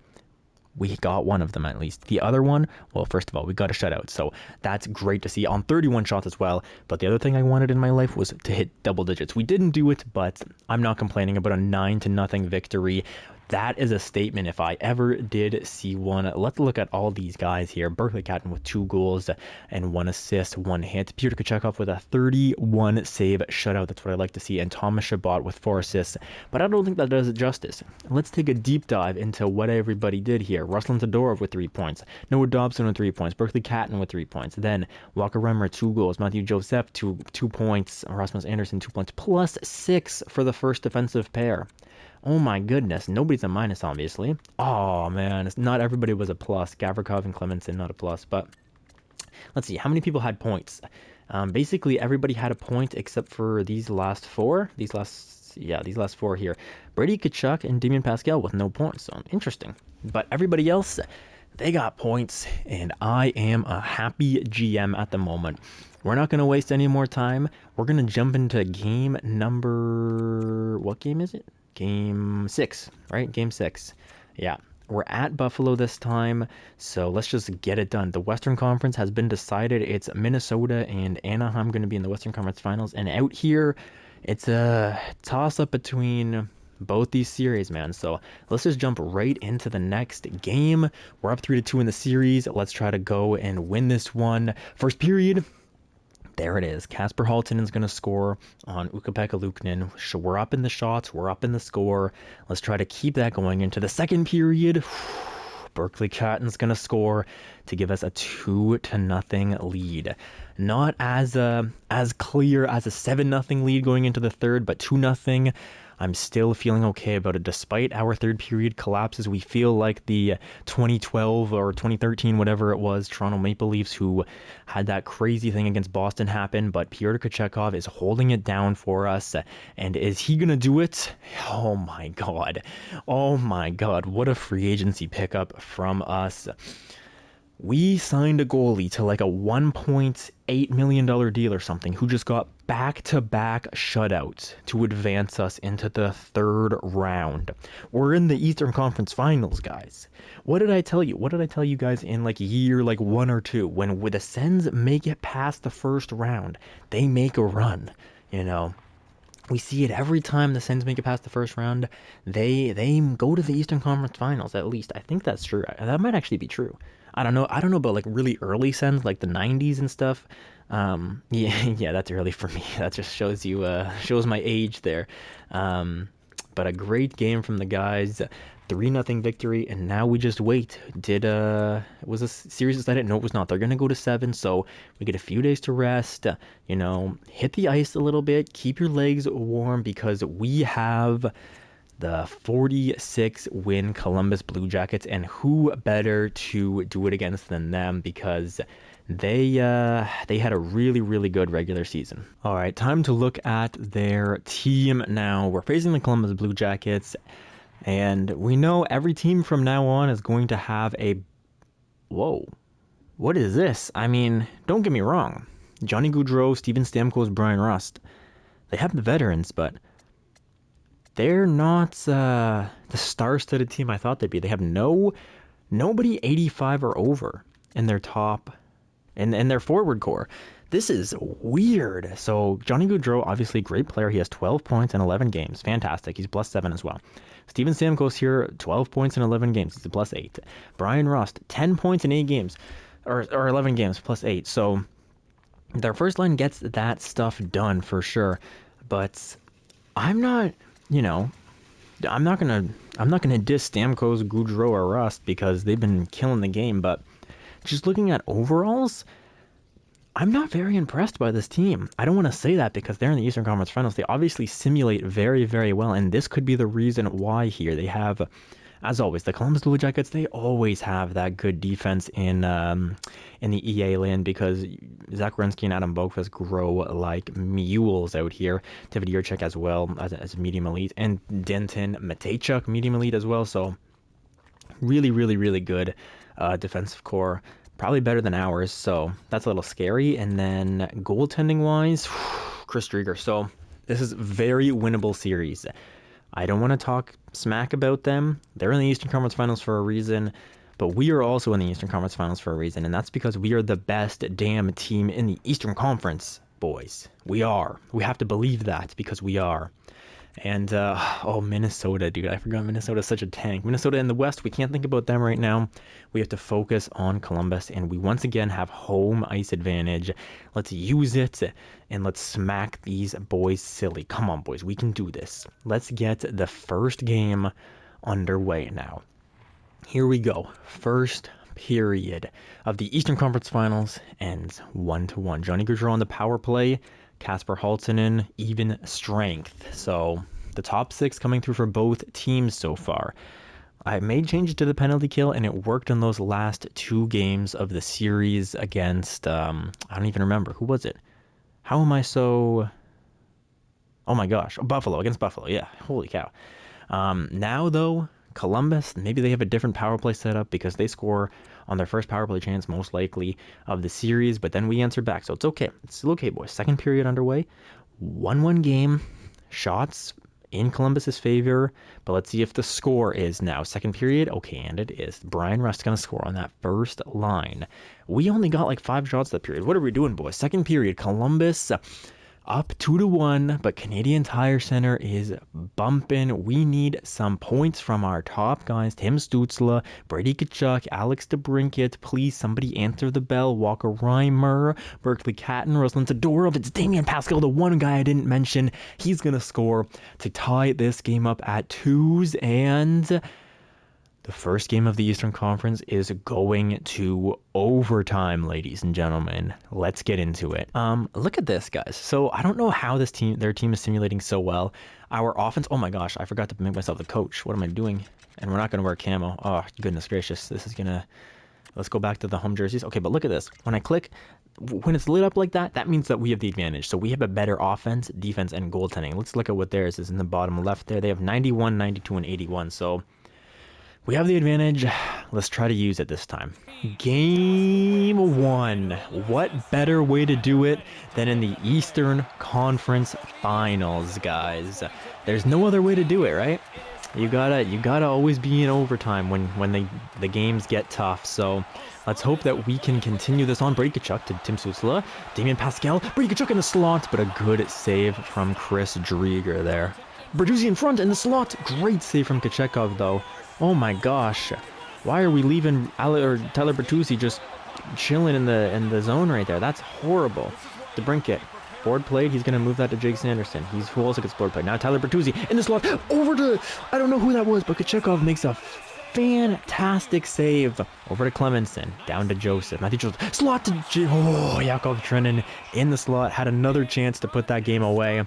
We got one of them at least. The other one, well, first of all, we got a shutout, so that's great to see on 31 shots as well. But the other thing I wanted in my life was to hit double digits. We didn't do it, but I'm not complaining about a 9-0 victory. That is a statement if I ever did see one. Let's look at all these guys here. Berkeley Catton with 2 goals and 1 assist, 1 hit. Peter Kochekov with a 31 save shutout. That's what I like to see. And Thomas Chabot with 4 assists. But I don't think that does it justice. Let's take a deep dive into what everybody did here. Ruslan Todorov with 3 points. Noah Dobson with 3 points. Berkeley Catton with 3 points. Then Walker Reimer, 2 goals. Matthew Joseph, 2 points. Rasmus Anderson, 2 points. Plus 6 for the first defensive pair. Oh my goodness, nobody's a minus, obviously. Oh man, not everybody was a plus. Gavrikov and Clemenson, not a plus. But let's see, how many people had points? Basically, everybody had a point except for these last 4. These last 4 here. Brady Tkachuk and Damien Pascal with no points. So interesting. But everybody else, they got points, and I am a happy GM at the moment. We're not going to waste any more time. We're going to jump into game number... What game is it? Game 6, right? Game 6. Yeah. We're at Buffalo this time, so let's just get it done. The Western Conference has been decided. It's Minnesota and Anaheim going to be in the Western Conference Finals. And out here, it's a toss-up between both these series, man. So let's just jump right into the next game. We're up 3-2 in the series. Let's try to go and win this one. First period. There it is. Kasper Halton is going to score on Ukko-Pekka Luukkonen. We're up in the shots. We're up in the score. Let's try to keep that going into the second period. Berkeley Catton's going to score to give us a 2-0 lead. Not as clear as a 7-0 lead going into the third, but 2-0. I'm still feeling okay about it. Despite our third period collapses, we feel like the 2012 or 2013, whatever it was, Toronto Maple Leafs, who had that crazy thing against Boston happen, but Pyotr Kochekov is holding it down for us. And is he going to do it? Oh my God. Oh my God. What a free agency pickup from us. We signed a goalie to like a $1.8 million deal or something who just got back-to-back shutouts to advance us into the third round. We're in the Eastern Conference Finals, guys. What did I tell you? What did I tell you guys in like year 1 or 2? When the Sens make it past the first round, they make a run, you know. We see it every time the Sens make it past the first round. They go to the Eastern Conference Finals, at least. I think that's true. That might actually be true. I don't know about like really early Sens, like the 90s and stuff. Yeah, that's early for me. That just shows you shows my age there. But a great game from the guys. 3-0 victory, and now we just wait. Was a series decided? No, it was not. They're gonna go to 7, so we get a few days to rest. You know, hit the ice a little bit, keep your legs warm, because we have the 46-win Columbus Blue Jackets, and who better to do it against than them, because they had a really, really good regular season. All right, time to look at their team now. We're facing the Columbus Blue Jackets, and we know every team from now on is going to have a... Whoa. What is this? I mean, don't get me wrong. Johnny Gaudreau, Steven Stamkos, Brian Rust. They have the veterans, but they're not the star-studded team I thought they'd be. They have nobody 85 or over in their top, in their forward core. This is weird. So Johnny Gaudreau, obviously a great player. He has 12 points in 11 games. Fantastic. He's +7 as well. Steven Stamkos here, 12 points in 11 games. He's a +8. Brian Rust, 10 points in 8 games, or 11 games, +8. So their first line gets that stuff done for sure. But I'm not, I'm not gonna diss Stamkos, Gaudreau, or Rust because they've been killing the game. But just looking at overalls, I'm not very impressed by this team. I don't want to say that because they're in the Eastern Conference Finals. They obviously simulate very, very well, and this could be the reason why here. They have, as always, the Columbus Blue Jackets, they always have that good defense in the EA land because Zach Werenski and Adam Boqvist grow like mules out here. David Jiricek as well as medium elite, and Denton Matejchuk, medium elite as well. So really, really, really good defensive core. Probably better than ours, so that's a little scary. And then goaltending-wise, Chris Driedger. So this is a very winnable series. I don't want to talk smack about them. They're in the Eastern Conference Finals for a reason, but we are also in the Eastern Conference Finals for a reason, and that's because we are the best damn team in the Eastern Conference, boys. We are. We have to believe that because we are. And, oh, Minnesota, dude. I forgot Minnesota's such a tank. Minnesota in the West, we can't think about them right now. We have to focus on Columbus, and we once again have home ice advantage. Let's use it, and let's smack these boys silly. Come on, boys. We can do this. Let's get the first game underway now. Here we go. First period of the Eastern Conference Finals ends 1-1. Johnny Gaudreau on the power play. Kasper Halttunen, even strength. So the top six coming through for both teams so far. I made changes to the penalty kill, and it worked in those last two games of the series against, I don't even remember. Who was it? How am I so... Oh my gosh. Buffalo, against Buffalo. Yeah, holy cow. Now, though, Columbus, maybe they have a different power play setup because they score on their first power play chance, most likely, of the series, but then we answer back. So it's okay. It's still okay, boys. Second period underway. 1-1 game. Shots in Columbus's favor, but let's see if the score is now. Second period, okay, and it is. Brian Rust going to score on that first line. We only got like 5 shots that period. What are we doing, boys? Second period, Columbus up 2-1, but Canadian Tire Center is bumping. We need some points from our top guys. Tim Stützle, Brady Tkachuk, Alex DeBrincat. Please, somebody answer the bell. Walker Reimer, Berkeley Catton, Ruslan Todorov. It's Damian Pascal, the one guy I didn't mention. He's going to score to tie this game up at 2s, and the first game of the Eastern Conference is going to overtime, ladies and gentlemen. Let's get into it. Look at this, guys. So I don't know how their team is simulating so well. Our offense, oh my gosh, I forgot to make myself the coach. What am I doing? And we're not going to wear camo. Oh, goodness gracious. This is going to... Let's go back to the home jerseys. Okay, but look at this. When I click, when it's lit up like that, that means that we have the advantage. So we have a better offense, defense, and goaltending. Let's look at what theirs is in the bottom left there. They have 91, 92, and 81. So we have the advantage. Let's try to use it this time. Game 1. What better way to do it than in the Eastern Conference Finals, guys? There's no other way to do it, right? You gotta always be in overtime when the games get tough. So let's hope that we can continue this on. Brady Tkachuk to Tim Stützle. Damian Pascal. Brady Tkachuk in the slot, but a good save from Chris Driedger there. Bertuzzi in front in the slot. Great save from Kochetkov, though. Oh my gosh, why are we leaving Tyler Bertuzzi just chilling in the zone right there? That's horrible. DeBrincat, board played. He's going to move that to Jake Sanderson. Who also gets board played. Now Tyler Bertuzzi in the slot. Over to, I don't know who that was, but Kochetkov makes a fantastic save. Over to Clemenson. Down to Joseph. Matthew Joseph. Slot to Yakov Trenin in the slot. Had another chance to put that game away.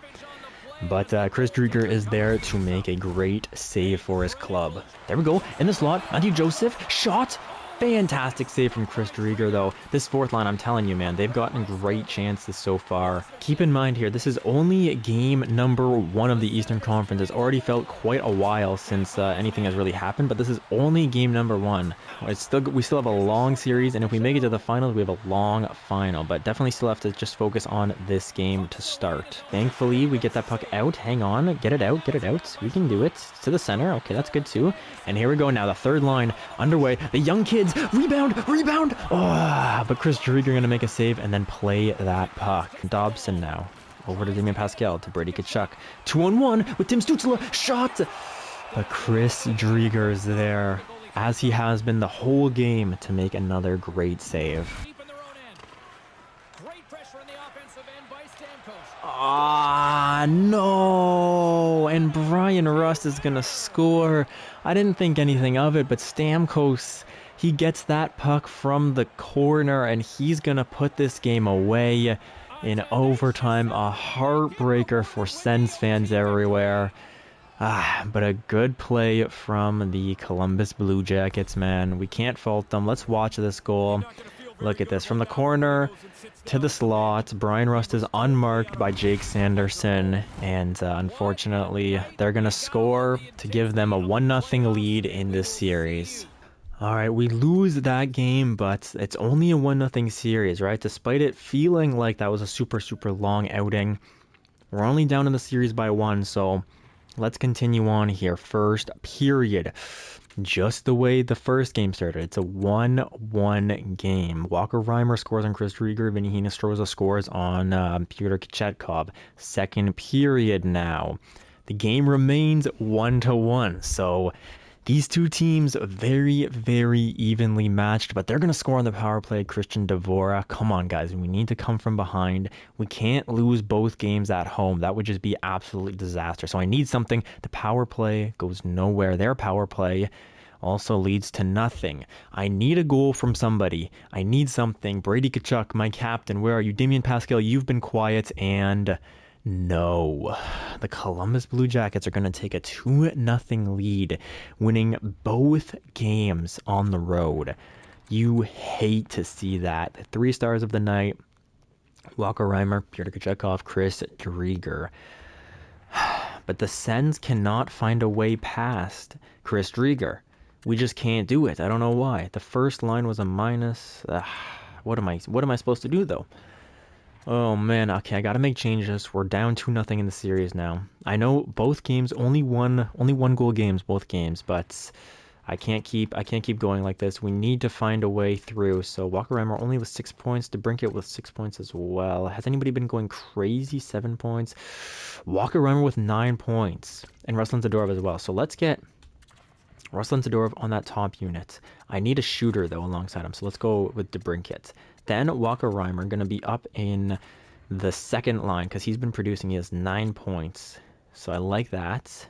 But Chris Driedger is there to make a great save for his club. There we go. In the slot, Matthew Joseph. Shot. Fantastic save from Chris Driedger, though. This fourth line, I'm telling you, man, they've gotten great chances so far. Keep in mind here, this is only game number 1 of the Eastern Conference. It's already felt quite a while since anything has really happened, but this is only game number 1. We still have a long series, and if we make it to the finals, we have a long final, but definitely still have to just focus on this game to start. Thankfully, we get that puck out. Hang on. Get it out. Get it out. We can do it. To the center. Okay, that's good, too. And here we go now. The third line underway. The young kids. Rebound. Oh, but Chris Driedger going to make a save and then play that puck. Dobson now. Over to Damian Pascal to Brady Tkachuk. 2-on-1 with Tim Stützle. Shot. But Chris Driedger is there, as he has been the whole game, to make another great save. Ah, no! And Brian Rust is going to score. I didn't think anything of it, but Stamkos, he gets that puck from the corner, and he's going to put this game away in overtime. A heartbreaker for Sens fans everywhere. But a good play from the Columbus Blue Jackets, man. We can't fault them. Let's watch this goal. Look at this. From the corner to the slot, Brian Rust is unmarked by Jake Sanderson. And unfortunately, they're going to score to give them a 1-0 lead in this series. All right, we lose that game, but it's only a 1-0 series, right? Despite it feeling like that was a super, super long outing, we're only down in the series by 1, so let's continue on here. First period. Just the way the first game started. It's a 1-1 game. Walker Reimer scores on Chris Driedger. Vinny Hinostroza scores on Pyotr Kochetkov. Second period now. The game remains 1-1. So these two teams very, very evenly matched, but they're going to score on the power play. Christian Dvorak. Come on, guys. We need to come from behind. We can't lose both games at home. That would just be absolute disaster. So I need something. The power play goes nowhere. Their power play also leads to nothing. I need a goal from somebody. I need something. Brady Tkachuk, my captain. Where are you? Damien Pascal, you've been quiet. And no. The Columbus Blue Jackets are going to take a 2-0 lead, winning both games on the road. You hate to see that. 3 stars of the night: Walker Reimer, Pyotr Kochetkov, Chris Driedger. But the Sens cannot find a way past Chris Driedger. We just can't do it. I don't know why. The first line was a minus. What am I supposed to do though? Oh man, okay, I gotta make changes. We're down 2-0 in the series now. I know both games, only one goal games, both games, but I can't keep going like this. We need to find a way through. So Walker Reimer only with 6 points, DeBrincat with 6 points as well. Has anybody been going crazy? 7 points. Walker Reimer with 9 points, and Ruslan Zadorov as well. So let's get Ruslan Zadorov on that top unit. I need a shooter though alongside him, so let's go with DeBrincat. Then Walker Reimer going to be up in the second line because he's been producing. He has 9 points, so I like that.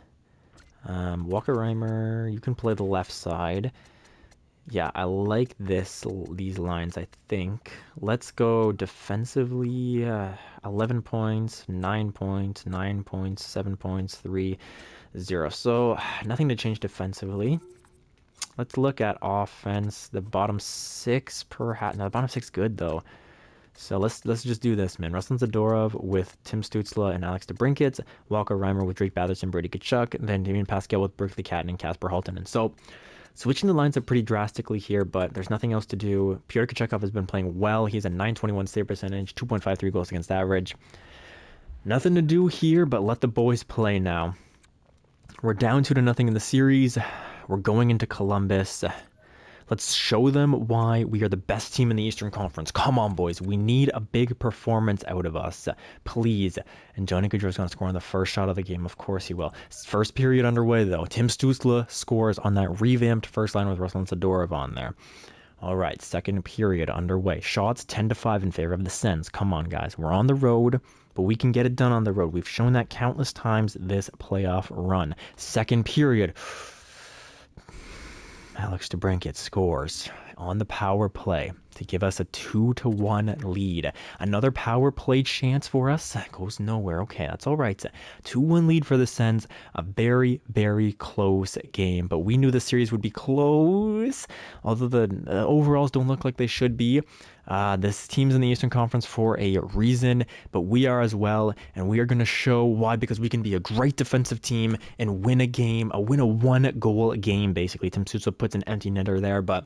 Walker Reimer, you can play the left side. Yeah, I like these lines, I think. Let's go defensively. 11 points, 9 points, 9 points, 7 points, 3, 0. So nothing to change defensively. Let's look at offense. The bottom 6 perhaps. No, the bottom 6 good though. So let's just do this, man. Ruslan Zadorov with Tim Stützle and Alex DeBrincat. Walker Reimer with Drake Batherson, Brady Tkachuk. Then Damien Pascal with Berkeley Catton and Kasper Halttunen. So switching the lines up pretty drastically here, but there's nothing else to do. Pyotr Kochetkov has been playing well. He's a .921 save percentage, 2.53 goals against average. Nothing to do here, but let the boys play now. We're down 2-0 in the series. We're going into Columbus. Let's show them why we are the best team in the Eastern Conference. Come on, boys. We need a big performance out of us. Please. And Johnny Gaudreau's going to score on the first shot of the game. Of course he will. First period underway, though. Tim Stützle scores on that revamped first line with Ruslan Zadorov on there. All right, second period underway. Shots 10-5 in favor of the Sens. Come on, guys. We're on the road, but we can get it done on the road. We've shown that countless times this playoff run. Second period. Alex DeBrincat scores on the power play to give us a 2-1 lead. Another power play chance for us. That goes nowhere. Okay, that's all right. 2-1 lead for the Sens. A very, very close game. But we knew the series would be close. Although the overalls don't look like they should be. This team's in the Eastern Conference for a reason, but we are as well, and we are going to show why, because we can be a great defensive team and win a game, win a 1-goal game, basically. Tim Stützle puts an empty netter there, but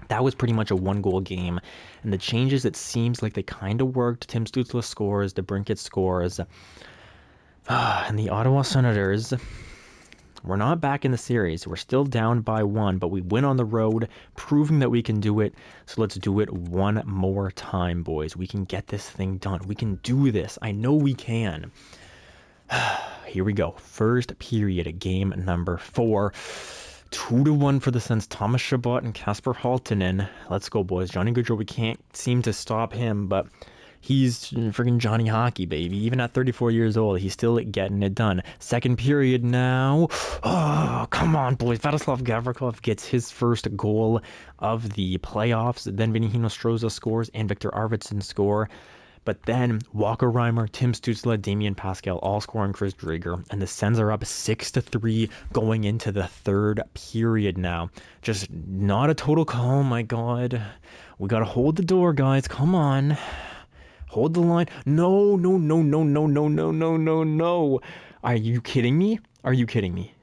that was pretty much a 1-goal game, and the changes, it seems like they kind of worked. Tim Stützle scores, DeBrincat scores, and the Ottawa Senators, we're not back in the series. We're still down by 1, but we win on the road, proving that we can do it. So let's do it one more time, boys. We can get this thing done. We can do this. I know we can. Here we go. First period, game number 4. 2-1 for the Sens. Thomas Chabot and Kasper Halttunen. Let's go, boys. Johnny Gaudreau, we can't seem to stop him, but he's freaking Johnny Hockey, baby. Even at 34 years old, he's still getting it done. Second period now. Oh, come on, boys. Vladislav Gavrikov gets his first goal of the playoffs. Then Vinny Nostroza scores and Victor Arvidsson score. But then Walker Reimer, Tim Stützle, Damien Pascal all score on Chris Driedger. And the Sens are up 6-3 going into the third period now. Just not a total call. Oh, my God. We got to hold the door, guys. Come on. Hold the line. No, no, no, no, no, no, no, no, no, no. Are you kidding me? Are you kidding me?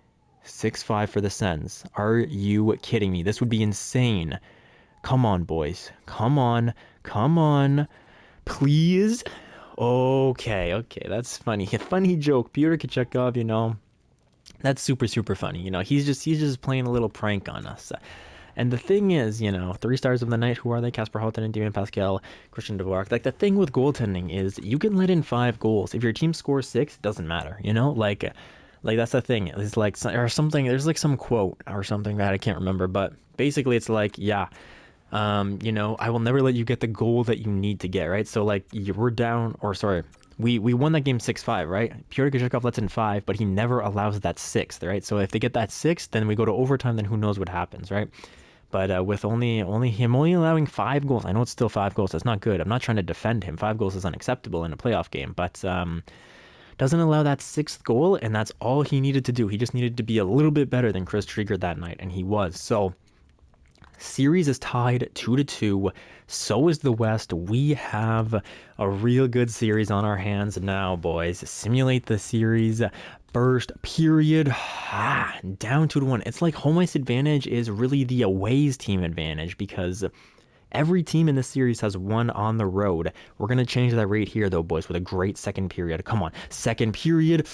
6-5 for the Sens. Are you kidding me? This would be insane. Come on, boys. Come on. Come on. Please. Okay. That's funny. A funny joke. Pyotr Kochetkov, you know. That's super, super funny. You know, he's just playing a little prank on us. And the thing is, you know, 3 stars of the night, who are they? Kasper Halttunen, Damien Pascal, Christian Dvorak. Like, the thing with goaltending is you can let in 5 goals. If your team scores 6, it doesn't matter, you know? Like, Like that's the thing. It's like or something. There's like some quote or something that I can't remember, but basically it's like, yeah, you know, I will never let you get the goal that you need to get, right? So like you were down, or sorry, we won that game 6-5, right? Pyotr Kochetkov lets in 5, but he never allows that sixth, right? So if they get that sixth, then we go to overtime, then who knows what happens, right? But with only him allowing 5 goals, I know it's still 5 goals. That's not good. I'm not trying to defend him. 5 goals is unacceptable in a playoff game, but doesn't allow that sixth goal, and that's all he needed to do. He just needed to be a little bit better than Chris Drieger that night, and he was. So series is tied 2-2. So is the West. We have a real good series on our hands now, boys. Simulate the series. First period. Down 2-1. It's like home ice advantage is really the away's team advantage because every team in this series has won on the road. We're going to change that right here, though, boys, with a great second period. Come on. Second period.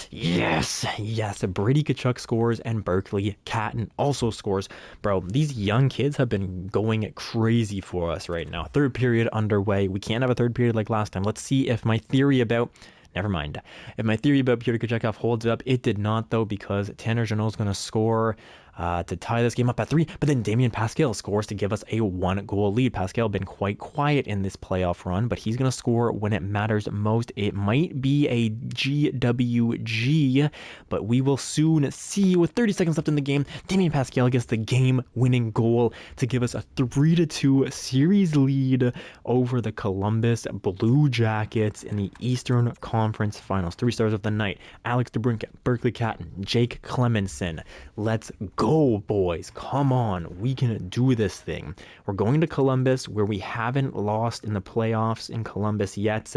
Yes. Yes. Brady Tkachuk scores and Berkeley Catton also scores. Bro, these young kids have been going crazy for us right now. Third period underway. We can't have a third period like last time. Let's see if my theory about... Never mind. If my theory about Pyotr Kochetkov holds up, it did not, though, because Tanner Jeannot's going to score to tie this game up at 3. But then Damien Pascal scores to give us a 1-goal lead. Pascal been quite quiet in this playoff run, but he's going to score when it matters most. It might be a GWG, but we will soon see. With 30 seconds left in the game, Damien Pascal gets the game-winning goal to give us a 3-2 series lead over the Columbus Blue Jackets in the Eastern Conference Finals. 3 stars of the night: Alex DeBrincat, Berkeley Catton, Jake Clemenson. Let's go, boys. Come on. We can do this thing. We're going to Columbus, where we haven't lost in the playoffs in Columbus yet.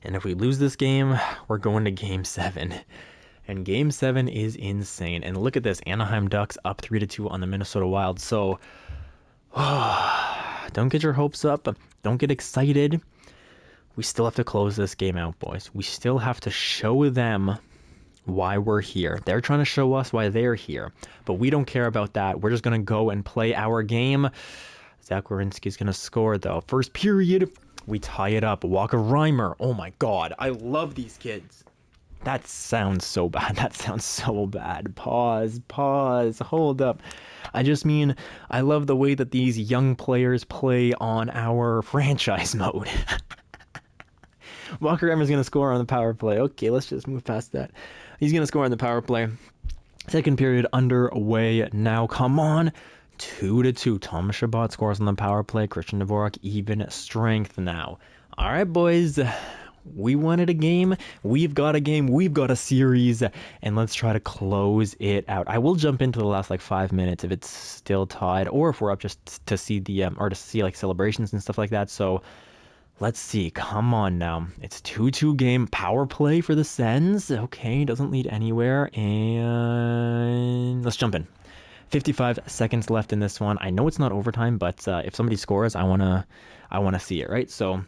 And if we lose this game, we're going to Game 7. And Game 7 is insane. And look at this. Anaheim Ducks up 3-2 on the Minnesota Wild. So, don't get your hopes up. Don't get excited. We still have to close this game out, boys. We still have to show them why we're here. They're trying to show us why they're here, but we don't care about that. We're just going to go and play our game. Zach Werenski's going to score, though. First period, we tie it up. Walker Reimer. Oh my God. I love these kids. That sounds so bad. That sounds so bad. Pause. Hold up. I just mean, I love the way that these young players play on our franchise mode. Walker Reimer's going to score on the power play. Okay, let's just move past that. He's going to score on the power play. Second period underway now. Come on. 2-2. Thomas Chabot scores on the power play. Christian Dvorak even strength now. All right, boys. We wanted a game. We've got a game. We've got a series. And let's try to close it out. I will jump into the last like 5 minutes if it's still tied, or if we're up just to see the or to see like celebrations and stuff like that. So let's see. Come on now. It's 2-2 game. Power play for the Sens. Okay, doesn't lead anywhere. And let's jump in. 55 seconds left in this one. I know it's not overtime, but if somebody scores, I wanna see it, right? So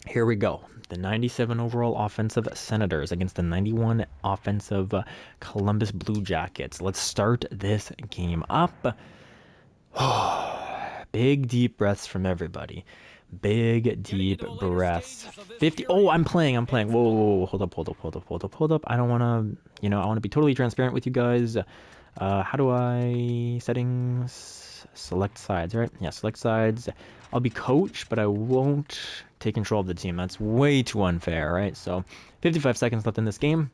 here we go. The 97 overall offensive Senators against the 91 offensive Columbus Blue Jackets. Let's start this game up. Big deep breaths from everybody. Big deep breaths. 50. Oh, I'm playing. Whoa. Hold up. I don't want to, I want to be totally transparent with you guys. How do I settings? Select sides, right? Yeah, select sides. I'll be coach, but I won't take control of the team. That's way too unfair, right? So 55 seconds left in this game.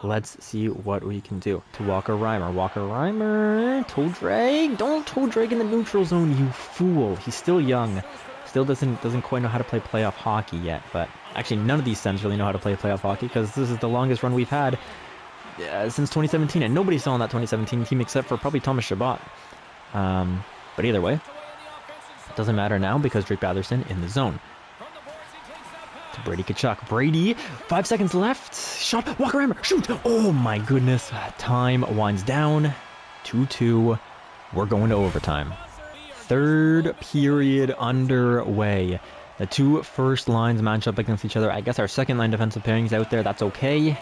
Let's see what we can do to Walker Reimer. Toe drag. Don't toe drag in the neutral zone, you fool. He's still young. Still doesn't quite know how to play playoff hockey yet. But actually, none of these Sens really know how to play playoff hockey, because this is the longest run we've had since 2017, and nobody's still on that 2017 team except for probably Thomas Chabot. But either way, it doesn't matter now because Drake Batherson in the zone. To Brady Tkachuk. Brady, 5 seconds left. Shot. Walker Reimer. Shoot. Oh my goodness. Time winds down. 2-2. We're going to overtime. Third period underway. The two first lines match up against each other. I guess our second line defensive pairing's out there. That's okay.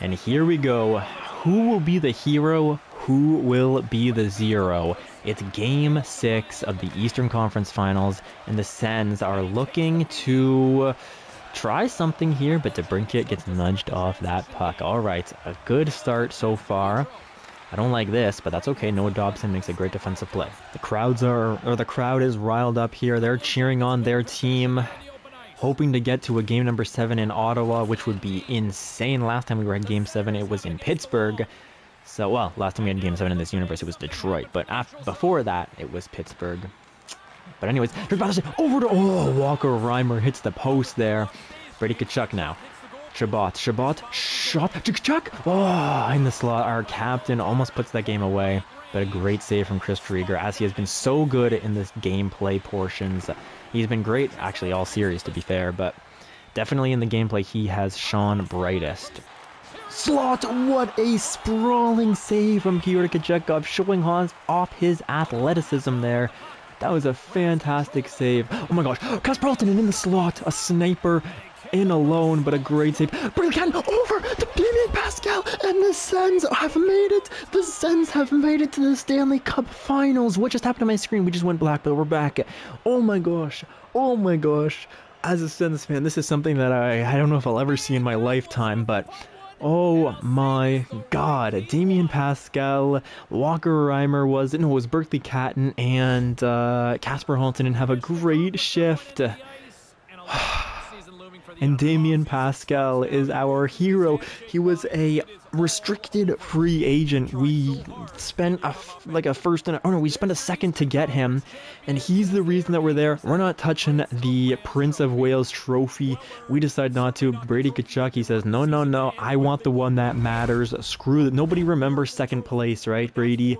And here we go. Who will be the hero? Who will be the zero? It's Game 6 of the Eastern Conference Finals, and the Sens are looking to try something here, but DeBrincat gets nudged off that puck. All right, a good start so far. I don't like this, but that's okay. Noah Dobson makes a great defensive play. The crowd is riled up here. They're cheering on their team, hoping to get to a game number 7 in Ottawa, which would be insane. Last time we were at game 7, it was in Pittsburgh. So, well, last time we had game 7 in this universe, it was Detroit. But before that, it was Pittsburgh. But anyways, here's Battleship over to... Oh, Walker Reimer hits the post there. Brady Tkachuk now. Shabbat, shot, Tkachuk! Oh, in the slot. Our captain almost puts that game away. But a great save from Chris Drieger, as he has been so good in this gameplay portions. He's been great, actually, all series, to be fair. But definitely in the gameplay, he has shone brightest. Slot! What a sprawling save from Kyota Tkachuk, showing off his athleticism there. That was a fantastic save. Oh my gosh. Kasper Holttunen in the slot. A sniper in alone, but a great save. Brilliant over to Damien Pascal, and the Sens have made it. The Sens have made it to the Stanley Cup Finals. What just happened to my screen? We just went black, but we're back. Oh my gosh. Oh my gosh. As a Sens fan, this is something that I don't know if I'll ever see in my lifetime, but... oh my god, Damien Pascal, Walker Reimer was Berkeley Catton, and Kasper Holttunen have a great shift. And Damien Pascal is our hero. He was a restricted free agent. We spent we spent a second to get him, and he's the reason that we're there. We're not touching the Prince of Wales trophy. We decide not to. Brady Tkachuk, he says, no, I want the one that matters. Screw it. Nobody remembers second place, right, Brady?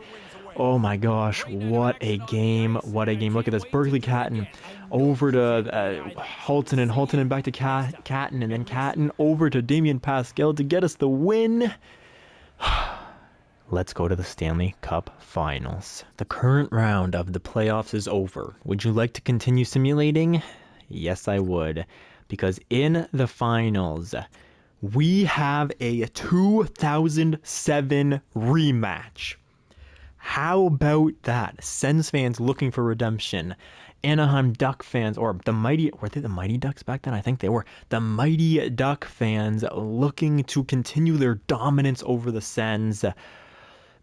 Oh my gosh, what a game. What a game. Look at this. Berkeley Catton over to Holttunen back to Catton, and then Catton over to Damien Pascal to get us the win. Let's go to the Stanley Cup Finals. The current round of the playoffs is over. Would you like to continue simulating? Yes, I would. Because in the finals, we have a 2007 rematch. How about that? Sens fans looking for redemption. Anaheim Duck fans, were they the Mighty Ducks back then? I think they were. The Mighty Duck fans looking to continue their dominance over the Sens.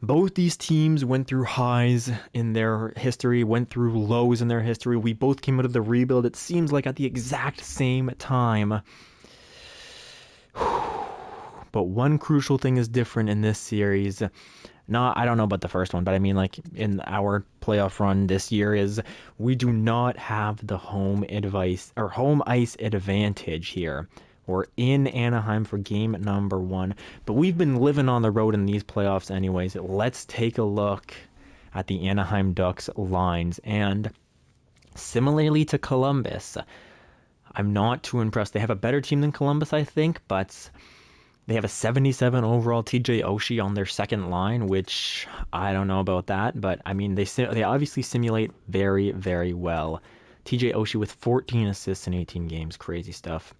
Both these teams went through highs in their history, went through lows in their history. We both came out of the rebuild, it seems like, at the exact same time. But one crucial thing is different in this series. I don't know about the first one, but I mean, like, in our playoff run this year, is we do not have the home ice advantage here. We're in Anaheim for game number 1, but we've been living on the road in these playoffs anyways. Let's take a look at the Anaheim Ducks lines, and similarly to Columbus, I'm not too impressed. They have a better team than Columbus, I think, but they have a 77 overall TJ Oshie on their second line, which I don't know about that, but I mean, they obviously simulate very, very well. TJ Oshie with 14 assists in 18 games, crazy stuff.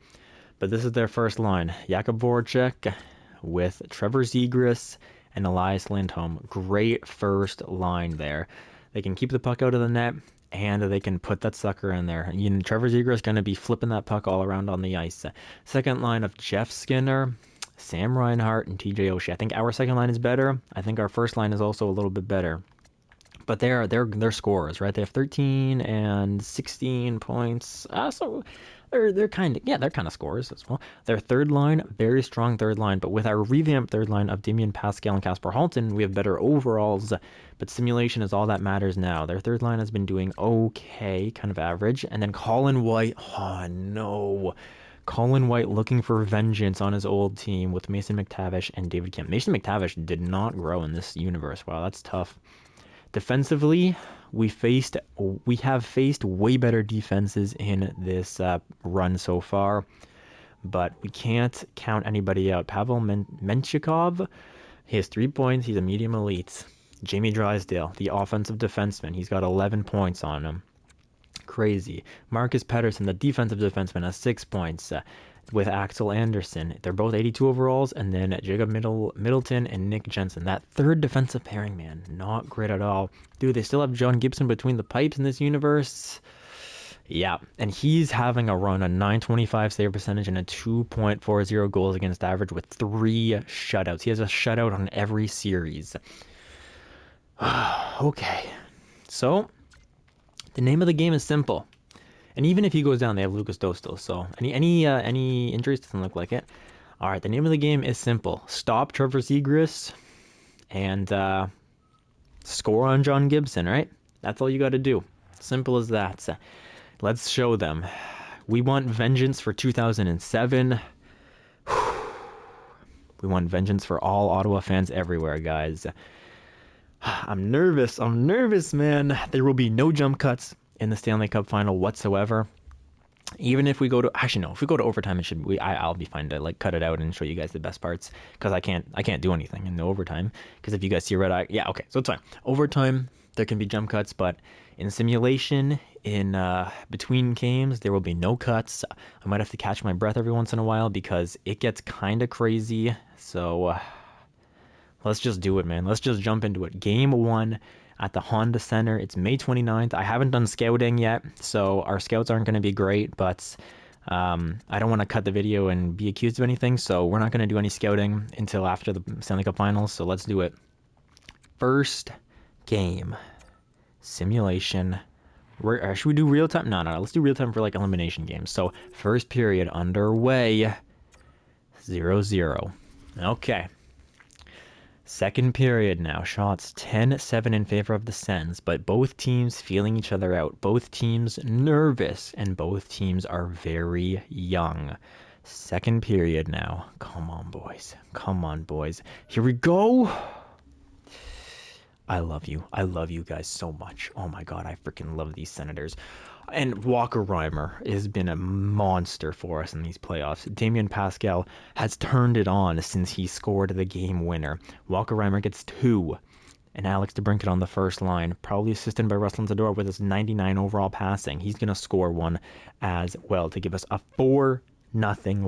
But this is their first line. Jakub Voracek with Trevor Zegras and Elias Lindholm. Great first line there. They can keep the puck out of the net, and they can put that sucker in there. Trevor Zegras is going to be flipping that puck all around on the ice. Second line of Jeff Skinner, Sam Reinhart, and TJ Oshie. I think our second line is better. I think our first line is also a little bit better. But they're scorers, right? They have 13 and 16 points. So they're kind of scorers as well. Their third line, very strong third line. But with our revamped third line of Damien Pascal and Kasper Holttunen, we have better overalls. But simulation is all that matters now. Their third line has been doing okay, kind of average. And then Colin White, oh no. Colin White looking for vengeance on his old team with Mason McTavish and David Kim. Mason McTavish did not grow in this universe. Wow, that's tough. Defensively, we have faced way better defenses in this run so far, but we can't count anybody out. Pavel Menchikov, he has 3 points. He's a medium elite. Jamie Drysdale, the offensive defenseman, he's got 11 points on him. Crazy. Marcus Pettersson, the defensive defenseman, has 6 points. With Axel Anderson, they're both 82 overalls, and then Jacob Middleton and Nick Jensen. That third defensive pairing, man, not great at all. Dude, they still have John Gibson between the pipes in this universe. Yeah, and he's having a run, a 925 save percentage and a 2.40 goals against average with 3 shutouts. He has a shutout on every series. Okay, so the name of the game is simple. And even if he goes down, they have Lucas Dostal. So any injuries? Doesn't look like it. All right, the name of the game is simple. Stop Trevor Zegras and score on John Gibson, right? That's all you got to do. Simple as that. Let's show them. We want vengeance for 2007. We want vengeance for all Ottawa fans everywhere, guys. I'm nervous, man. There will be no jump cuts in the Stanley Cup final whatsoever. Even if we go to, actually no, if we go to overtime, it should I'll be fine to like cut it out and show you guys the best parts, because I can't do anything in the overtime, because if you guys see red eye, yeah, okay, so it's fine. Overtime there can be jump cuts, but in simulation, in between games, there will be no cuts. I might have to catch my breath every once in a while because it gets kind of crazy. So let's just do it, man. Let's just jump into it. Game 1 at the Honda Center. It's May 29th. I haven't done scouting yet, so our scouts aren't going to be great, but I don't want to cut the video and be accused of anything, so we're not going to do any scouting until after the Stanley Cup Finals, so let's do it. First game. Simulation. Should we do real time? No, let's do real time for like elimination games. So first period underway. 0-0. Okay. Second period now. Shots 10-7 in favor of the Sens, but both teams feeling each other out. Both teams nervous, and both teams are very young. Second period now. Come on, boys. Come on, boys. Here we go. I love you. I love you guys so much. Oh my God, I freaking love these Senators. And Walker Reimer has been a monster for us in these playoffs. Damien Pascal has turned it on since he scored the game winner. Walker Reimer gets 2. And Alex DeBrincat on the first line, probably assisted by Ruslan Zador with his 99 overall passing. He's going to score one as well to give us a 4-0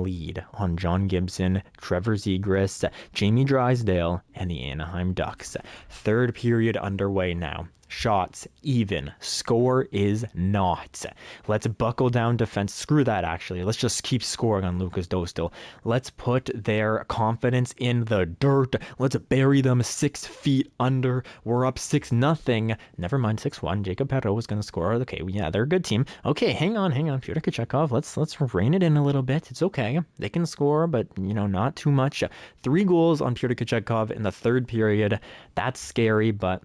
lead on John Gibson, Trevor Zegras, Jamie Drysdale, and the Anaheim Ducks. Third period underway now. Shots even. Score is not. Let's buckle down defense. Screw that, actually. Let's just keep scoring on Lucas Dostal. Let's put their confidence in the dirt. Let's bury them 6 feet under. We're up 6-0. Never mind, 6-1. Jacob Perreault is going to score. Okay, yeah, they're a good team. Okay, hang on. Pyotr Kochetkov. Let's rein it in a little bit. It's okay. They can score, but, not too much. 3 goals on Pyotr Kochetkov in the third period. That's scary, but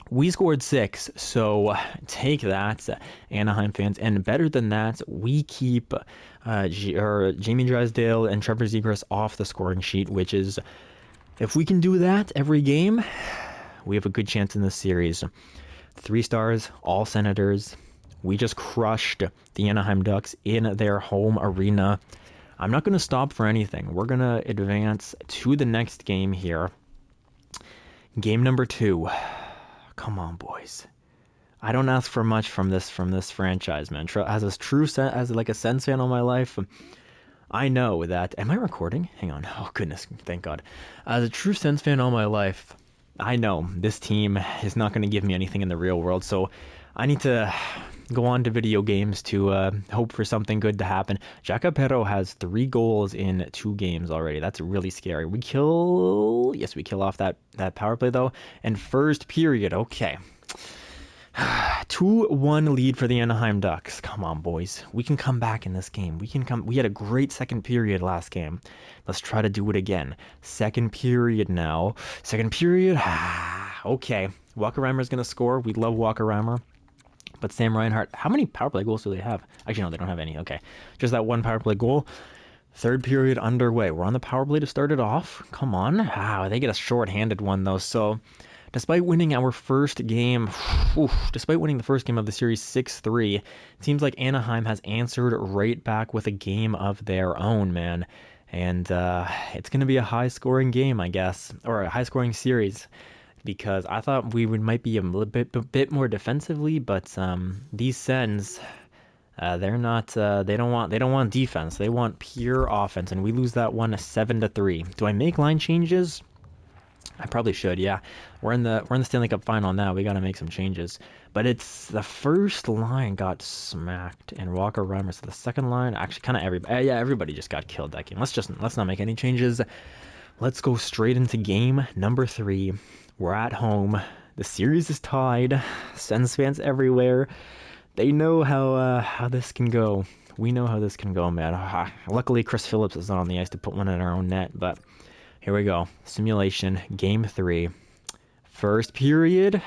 we scored 6, so take that, Anaheim fans. And better than that, we keep Jamie Drysdale and Trevor Zegras off the scoring sheet, which is, if we can do that every game, we have a good chance in this series. 3 stars, all Senators. We just crushed the Anaheim Ducks in their home arena. I'm not going to stop for anything. We're going to advance to the next game here. Game number 2. Come on, boys. I don't ask for much from this franchise, man. As a Sens fan all my life, I know that. Am I recording? Hang on. Oh goodness, thank God. As a true Sens fan all my life, I know this team is not going to give me anything in the real world, so I need to go on to video games to hope for something good to happen. Jacob Perreault has 3 goals in 2 games already. That's really scary. We kill off that power play though. And first period, okay. 2-1 lead for the Anaheim Ducks. Come on, boys. We can come back in this game. We had a great second period last game. Let's try to do it again. Second period now. Second period. Okay. Walker Reimer is going to score. We love Walker Reimer. But Sam Reinhart, how many power play goals do they have? Actually, no, they don't have any. Okay. Just that 1 power play goal. Third period underway. We're on the power play to start it off. Come on. They get a short-handed one, though. So, despite winning our first game, despite winning the first game of the series 6-3, it seems like Anaheim has answered right back with a game of their own, man. And it's going to be a high-scoring game, I guess, or a high-scoring series. Because I thought we might be a little bit more defensively, but these Sens, they're not. They don't want defense. They want pure offense, and we lose that one 7-3. Do I make line changes? I probably should, yeah. We're in the Stanley Cup final now. We gotta make some changes. But it's the first line got smacked and Walker Reimer. So the second line, actually kind of everybody yeah, everybody just got killed that game. Let's not make any changes. Let's go straight into game number 3. We're at home. The series is tied. Sens fans everywhere. They know how this can go. We know how this can go, man. Luckily, Chris Phillips is not on the ice to put one in our own net, but here we go. Simulation, game 3. First period.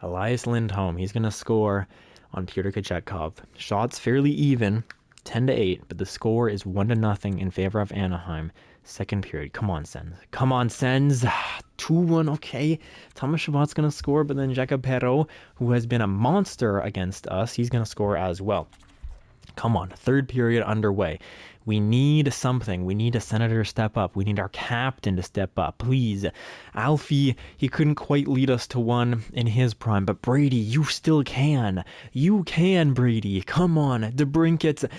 Elias Lindholm. He's going to score on Pyotr Kochetkov. Shots fairly even, 10-8, but the score is 1-0 in favor of Anaheim. Second period. Come on, Sens. Come on, Sens. 2-1, okay. Thomas Chabot's going to score, but then Jacob Perreault, who has been a monster against us, he's going to score as well. Come on, third period underway. We need something. We need a Senator to step up. We need our captain to step up. Please. Alfie, he couldn't quite lead us to one in his prime, but Brady, you still can. You can, Brady. Come on. DeBrinkets.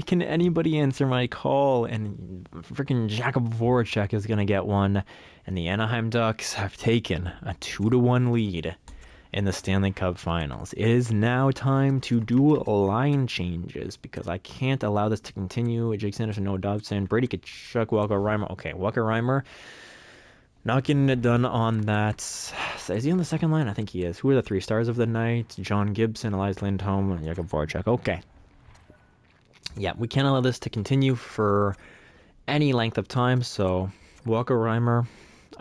Can anybody answer my call? And freaking Jakub Voracek is going to get one. And the Anaheim Ducks have taken a 2-1 lead in the Stanley Cup Finals. It is now time to do line changes because I can't allow this to continue. Jake Sanderson, Noah Dobson, Brady Tkachuk, Walker Reimer. Okay, Walker Reimer not getting it done on that. Is he on the second line? I think he is. Who are the 3 stars of the night? John Gibson, Elias Lindholm, and Jakub Voracek. Okay. Yeah, we can't allow this to continue for any length of time, so Walker Reimer,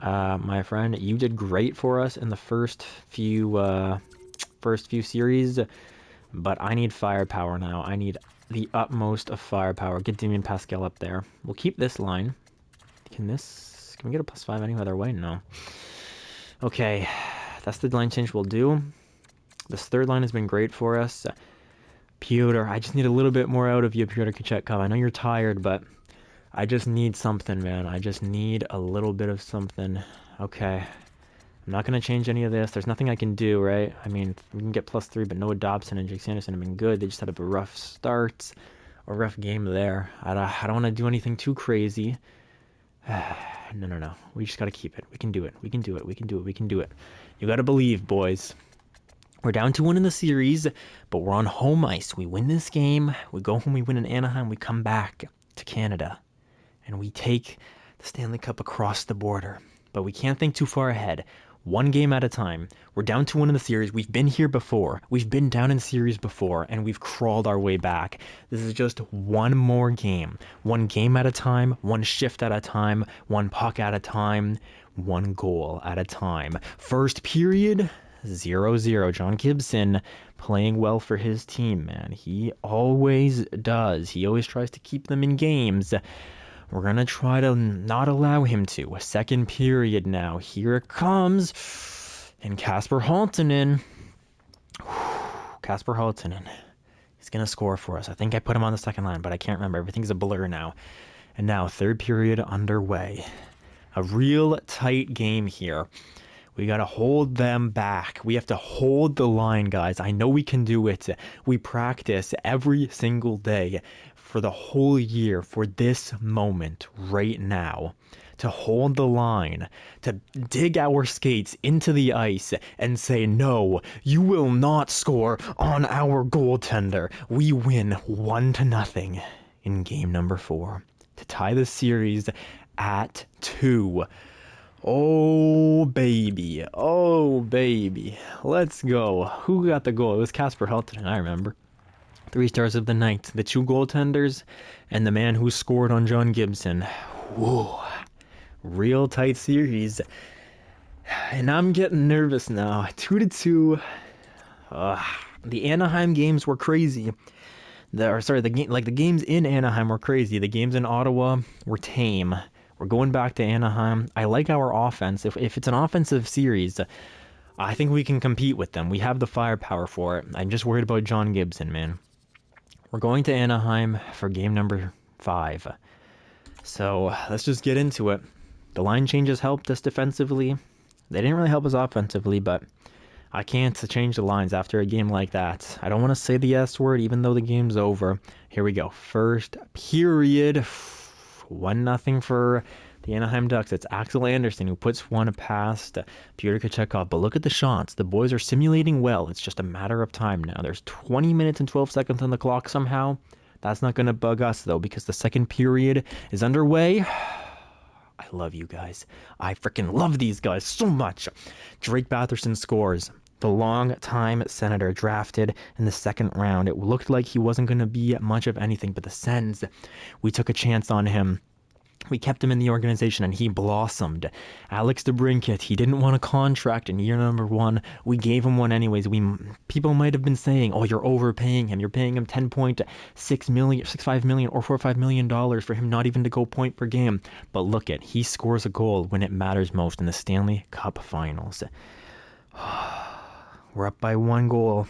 my friend, you did great for us in the first few series, but I need firepower now. I need the utmost of firepower. Get Damien Pascal up there. We'll keep this line. Can we get a +5 any other way? No. Okay, that's the line change we'll do. This third line has been great for us. Pyotr, I just need a little bit more out of you, Pyotr Kochetkov. I know you're tired, but I just need something, man. I just need a little bit of something. Okay. I'm not going to change any of this. There's nothing I can do, right? I mean, we can get +3, but Noah Dobson and Jake Sanderson have been good. They just had a rough start, a rough game there. I don't want to do anything too crazy. No. We just got to keep it. We can do it. We can do it. We can do it. We can do it. You got to believe, boys. We're down 2-1 in the series, but we're on home ice. We win this game. We go home. We win in Anaheim. We come back to Canada. And we take the Stanley Cup across the border. But we can't think too far ahead. One game at a time. We're down 2-1 in the series. We've been here before. We've been down in series before, and we've crawled our way back. This is just one more game. One game at a time, one shift at a time, one puck at a time, one goal at a time. First period, 0-0. John Gibson playing well for his team, man. He always does. He always tries to keep them in games. We're going to try to not allow him to. A second period now. Here it comes. And Kasper Halttunen. Kasper Halttunen. He's going to score for us. I think I put him on the second line, but I can't remember. Everything's a blur now. And now, third period underway. A real tight game here. We got to hold them back. We have to hold the line, guys. I know we can do it. We practice every single day for the whole year for this moment right now. To hold the line, to dig our skates into the ice and say, no, you will not score on our goaltender. We win 1-0 in game number 4 to tie the series at 2. Oh, baby. Oh, baby. Let's go. Who got the goal? It was Kasper Halttunen, I remember. 3 stars of the night. The 2 goaltenders and the man who scored on John Gibson. Whoa. Real tight series. And I'm getting nervous now. 2-2. The Anaheim games were crazy. The games in Anaheim were crazy. The games in Ottawa were tame. We're going back to Anaheim. I like our offense. If it's an offensive series, I think we can compete with them. We have the firepower for it. I'm just worried about John Gibson, man. We're going to Anaheim for game number 5. So let's just get into it. The line changes helped us defensively. They didn't really help us offensively, but I can't change the lines after a game like that. I don't want to say the S word even though the game's over. Here we go. First period. 1-0 for The Anaheim Ducks, it's Axel Anderson who puts one past Pyotr Kochetkov. But look at the shots. The boys are simulating well. It's just a matter of time now. There's 20 minutes and 12 seconds on the clock somehow. That's not going to bug us, though, because the second period is underway. I love you guys. I freaking love these guys so much. Drake Batherson scores. The long-time Senator drafted in the second round. It looked like he wasn't going to be much of anything, but the Sens, we took a chance on him. We kept him in the organization, and he blossomed. Alex DeBrincat, he didn't want a contract in year number one. We gave him one anyways. People might have been saying, "Oh, you're overpaying him. You're paying him $10.6 million, $6.5 million, or $4.5 million for him not even to go point per game." But look at, he scores a goal when it matters most in the Stanley Cup Finals. We're up by 1 goal.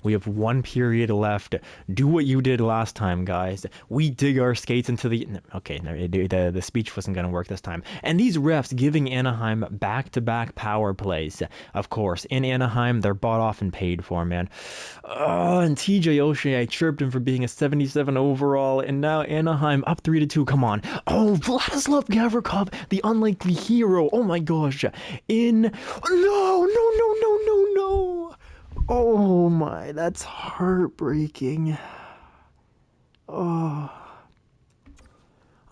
We have 1 period left. Do what you did last time, guys. We dig our skates into the... Okay, the speech wasn't going to work this time. And these refs giving Anaheim back-to-back power plays. Of course, in Anaheim, they're bought off and paid for, man. And TJ Oshie, I chirped him for being a 77 overall. And now Anaheim up 3-2. Come on. Oh, Vladislav Gavrikov, the unlikely hero. Oh my gosh. No. Oh my, that's heartbreaking. Oh.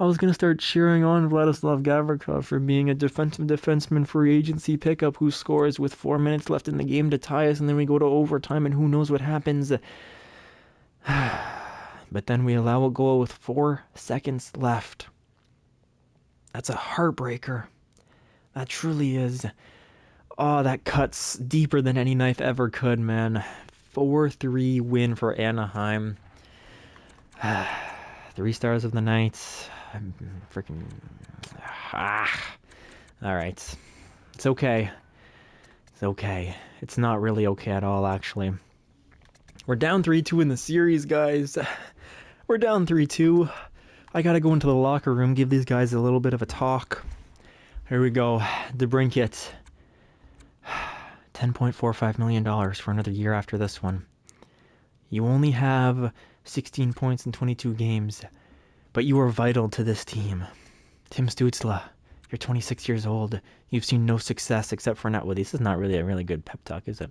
I was going to start cheering on Vladislav Gavrikov for being a defensive defenseman free agency pickup who scores with 4 minutes left in the game to tie us, and then we go to overtime and who knows what happens. But then we allow a goal with 4 seconds left. That's a heartbreaker. That truly is. Oh, that cuts deeper than any knife ever could, man. 4-3 win for Anaheim. 3 stars of the night. Freaking... Alright. It's okay. It's okay. It's not really okay at all, actually. We're down 3-2 in the series, guys. We're down 3-2. I gotta go into the locker room, give these guys a little bit of a talk. Here we go. DeBrincat. $10.45 million for another year after this one. You only have 16 points in 22 games, but you are vital to this team. Tim Stützle, you're 26 years old. You've seen no success except for not with this is not really a really good pep talk, is it?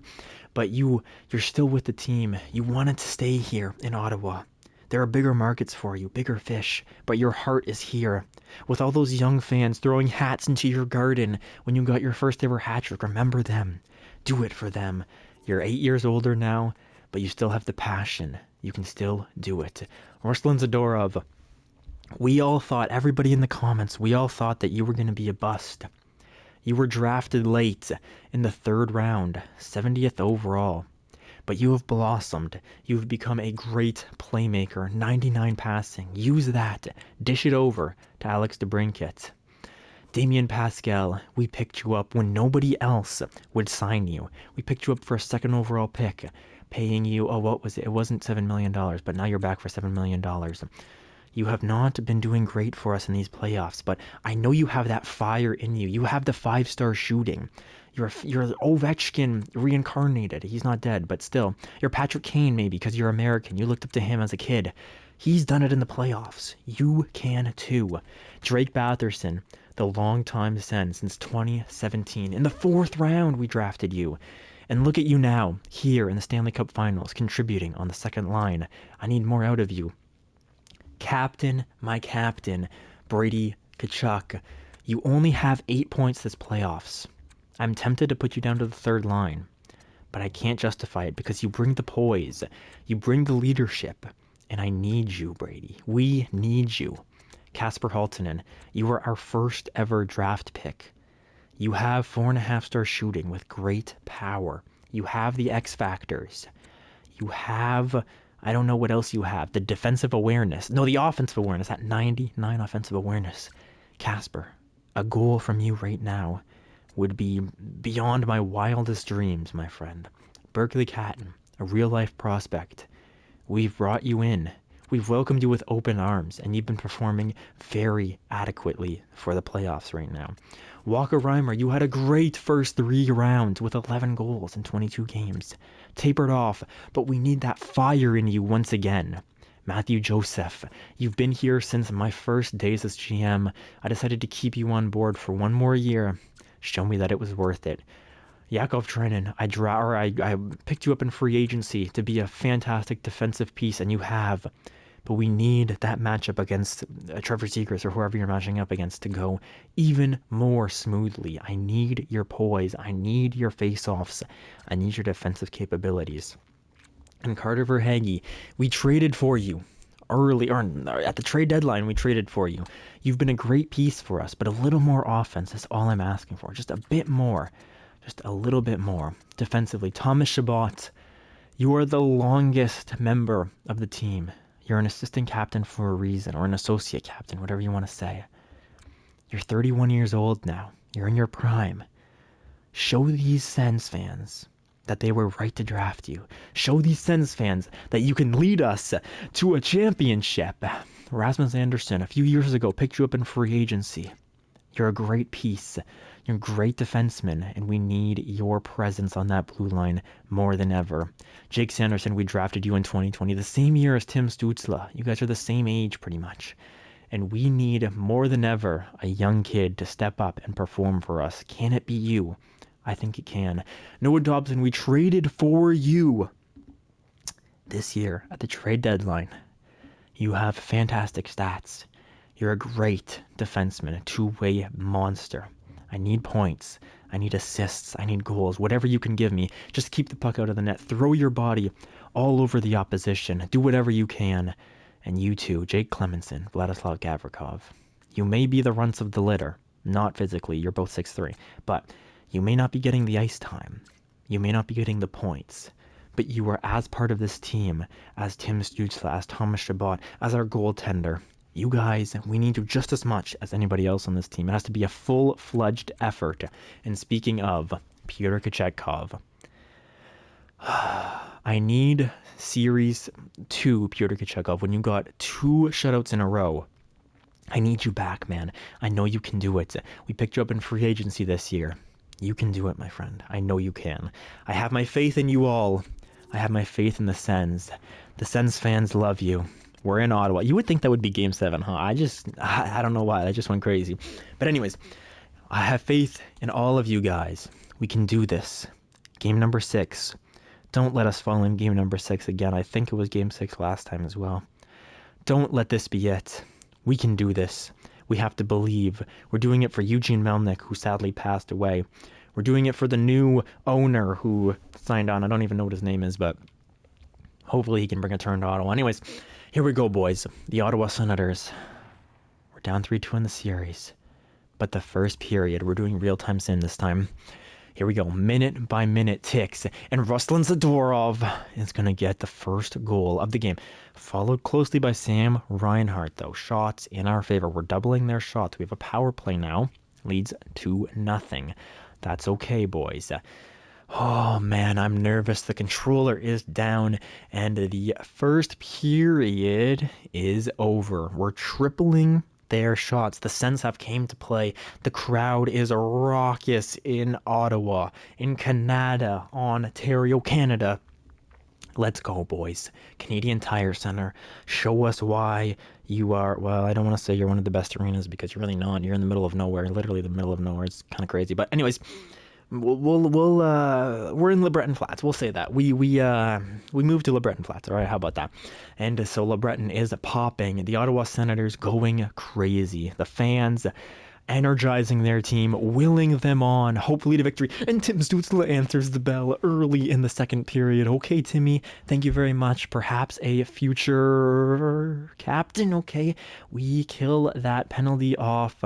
But you're still with the team. You wanted to stay here in Ottawa. There are bigger markets for you, bigger fish, but your heart is here. With all those young fans throwing hats into your garden when you got your first ever hat trick, remember them. Do it for them. You're 8 years older now, but you still have the passion. You can still do it. Ruslan Zadorov, we all thought, everybody in the comments, we all thought that you were going to be a bust. You were drafted late in the 3rd round, 70th overall. But you have blossomed. You have become a great playmaker, 99 passing. Use that. Dish it over to Alex DeBrincat. Damien Pascal, we picked you up when nobody else would sign you. We picked you up for a 2nd overall pick, paying you, what was it? It wasn't $7 million, but now you're back for $7 million. You have not been doing great for us in these playoffs, but I know you have that fire in you. You have the 5-star shooting. You're Ovechkin reincarnated. He's not dead, but still. You're Patrick Kane, maybe, because you're American. You looked up to him as a kid. He's done it in the playoffs. You can too. Drake Batherson, the long-time Sen since 2017. In the 4th round, we drafted you. And look at you now, here in the Stanley Cup Finals, contributing on the 2nd line. I need more out of you. Captain, my captain, Brady Tkachuk. You only have 8 points this playoffs. I'm tempted to put you down to the 3rd line, but I can't justify it because you bring the poise, you bring the leadership, and I need you, Brady. We need you. Kasper Halttunen, you were our first ever draft pick. You have 4.5-star shooting with great power. You have the X factors. You have, I don't know what else you have, the defensive awareness. No, the offensive awareness, that 99 offensive awareness. Kasper, a goal from you right now would be beyond my wildest dreams, my friend. Berkeley Catton, a real-life prospect. We've brought you in. We've welcomed you with open arms, and you've been performing very adequately for the playoffs right now. Walker Reimer, you had a great first 3 rounds with 11 goals in 22 games. Tapered off, but we need that fire in you once again. Matthew Joseph, you've been here since my first days as GM. I decided to keep you on board for one more year. Show me that it was worth it. Yakov Trenin, I picked you up in free agency to be a fantastic defensive piece, and you have. But we need that matchup against Trevor Zegras or whoever you're matching up against to go even more smoothly. I need your poise. I need your face-offs. I need your defensive capabilities. And Carter Verhaeghe, we traded for you early, or at the trade deadline, we traded for you. You've been a great piece for us, but a little more offense is all I'm asking for. Just a bit more. Just a little bit more. Defensively, Thomas Chabot, you are the longest member of the team. You're an assistant captain for a reason, or an associate captain, whatever you want to say. You're 31 years old now. You're in your prime. Show these Sens fans that they were right to draft you. Show these Sens fans that you can lead us to a championship. Rasmus Andersson, a few years ago, picked you up in free agency. You're a great piece. You're a great defenseman, and we need your presence on that blue line more than ever. Jake Sanderson, we drafted you in 2020, the same year as Tim Stützle. You guys are the same age, pretty much. And we need, more than ever, a young kid to step up and perform for us. Can it be you? I think it can. Noah Dobson, we traded for you this year at the trade deadline. You have fantastic stats. You're a great defenseman, a two-way monster. I need points. I need assists. I need goals. Whatever you can give me, just keep the puck out of the net. Throw your body all over the opposition. Do whatever you can. And you too, Jake Clemenson, Vladislav Gavrikov. You may be the runts of the litter. Not physically. You're both 6'3". But you may not be getting the ice time. You may not be getting the points. But you are as part of this team as Tim Stützle, as Thomas Chabot, as our goaltender. You guys, we need you just as much as anybody else on this team. It has to be a full-fledged effort. And speaking of, Pyotr Kochetkov. I need Series 2, Pyotr Kochetkov, when you got 2 shutouts in a row. I need you back, man. I know you can do it. We picked you up in free agency this year. You can do it, my friend. I know you can. I have my faith in you all. I have my faith in the Sens. The Sens fans love you. We're in Ottawa. You would think that would be Game 7, huh? I don't know why. I just went crazy. But anyways, I have faith in all of you guys. We can do this. Game number 6. Don't let us fall in game number 6 again. I think it was game 6 last time as well. Don't let this be it. We can do this. We have to believe. We're doing it for Eugene Melnyk, who sadly passed away. We're doing it for the new owner who signed on. I don't even know what his name is, but hopefully he can bring a turn to Ottawa. Anyways, here we go, boys. The Ottawa Senators. We're down 3-2 in the series. But the first period, we're doing real-time sim this time. Here we go, minute by minute ticks. And Ruslan Zadorov is going to get the first goal of the game. Followed closely by Sam Reinhart, though. Shots in our favor. We're doubling their shots. We have a power play now. Leads 2-0. That's okay, boys. Oh, man, I'm nervous. The controller is down, and the first period is over. We're tripling their shots. The Sens have came to play. The crowd is raucous in Ottawa, in Canada, Ontario, Canada. Let's go, boys. Canadian Tire Center, show us why you are, well, I don't want to say you're one of the best arenas because you're really not. You're in the middle of nowhere, literally the middle of nowhere. It's kind of crazy. But anyways, we're in LeBreton Flats. We'll say that we moved to LeBreton Flats. All right, how about that? And so LeBreton is popping. The Ottawa Senators going crazy. The fans energizing their team, willing them on, hopefully to victory. And Tim Stützle answers the bell early in the second period. Okay, Timmy, thank you very much. Perhaps a future captain. Okay, we kill that penalty off.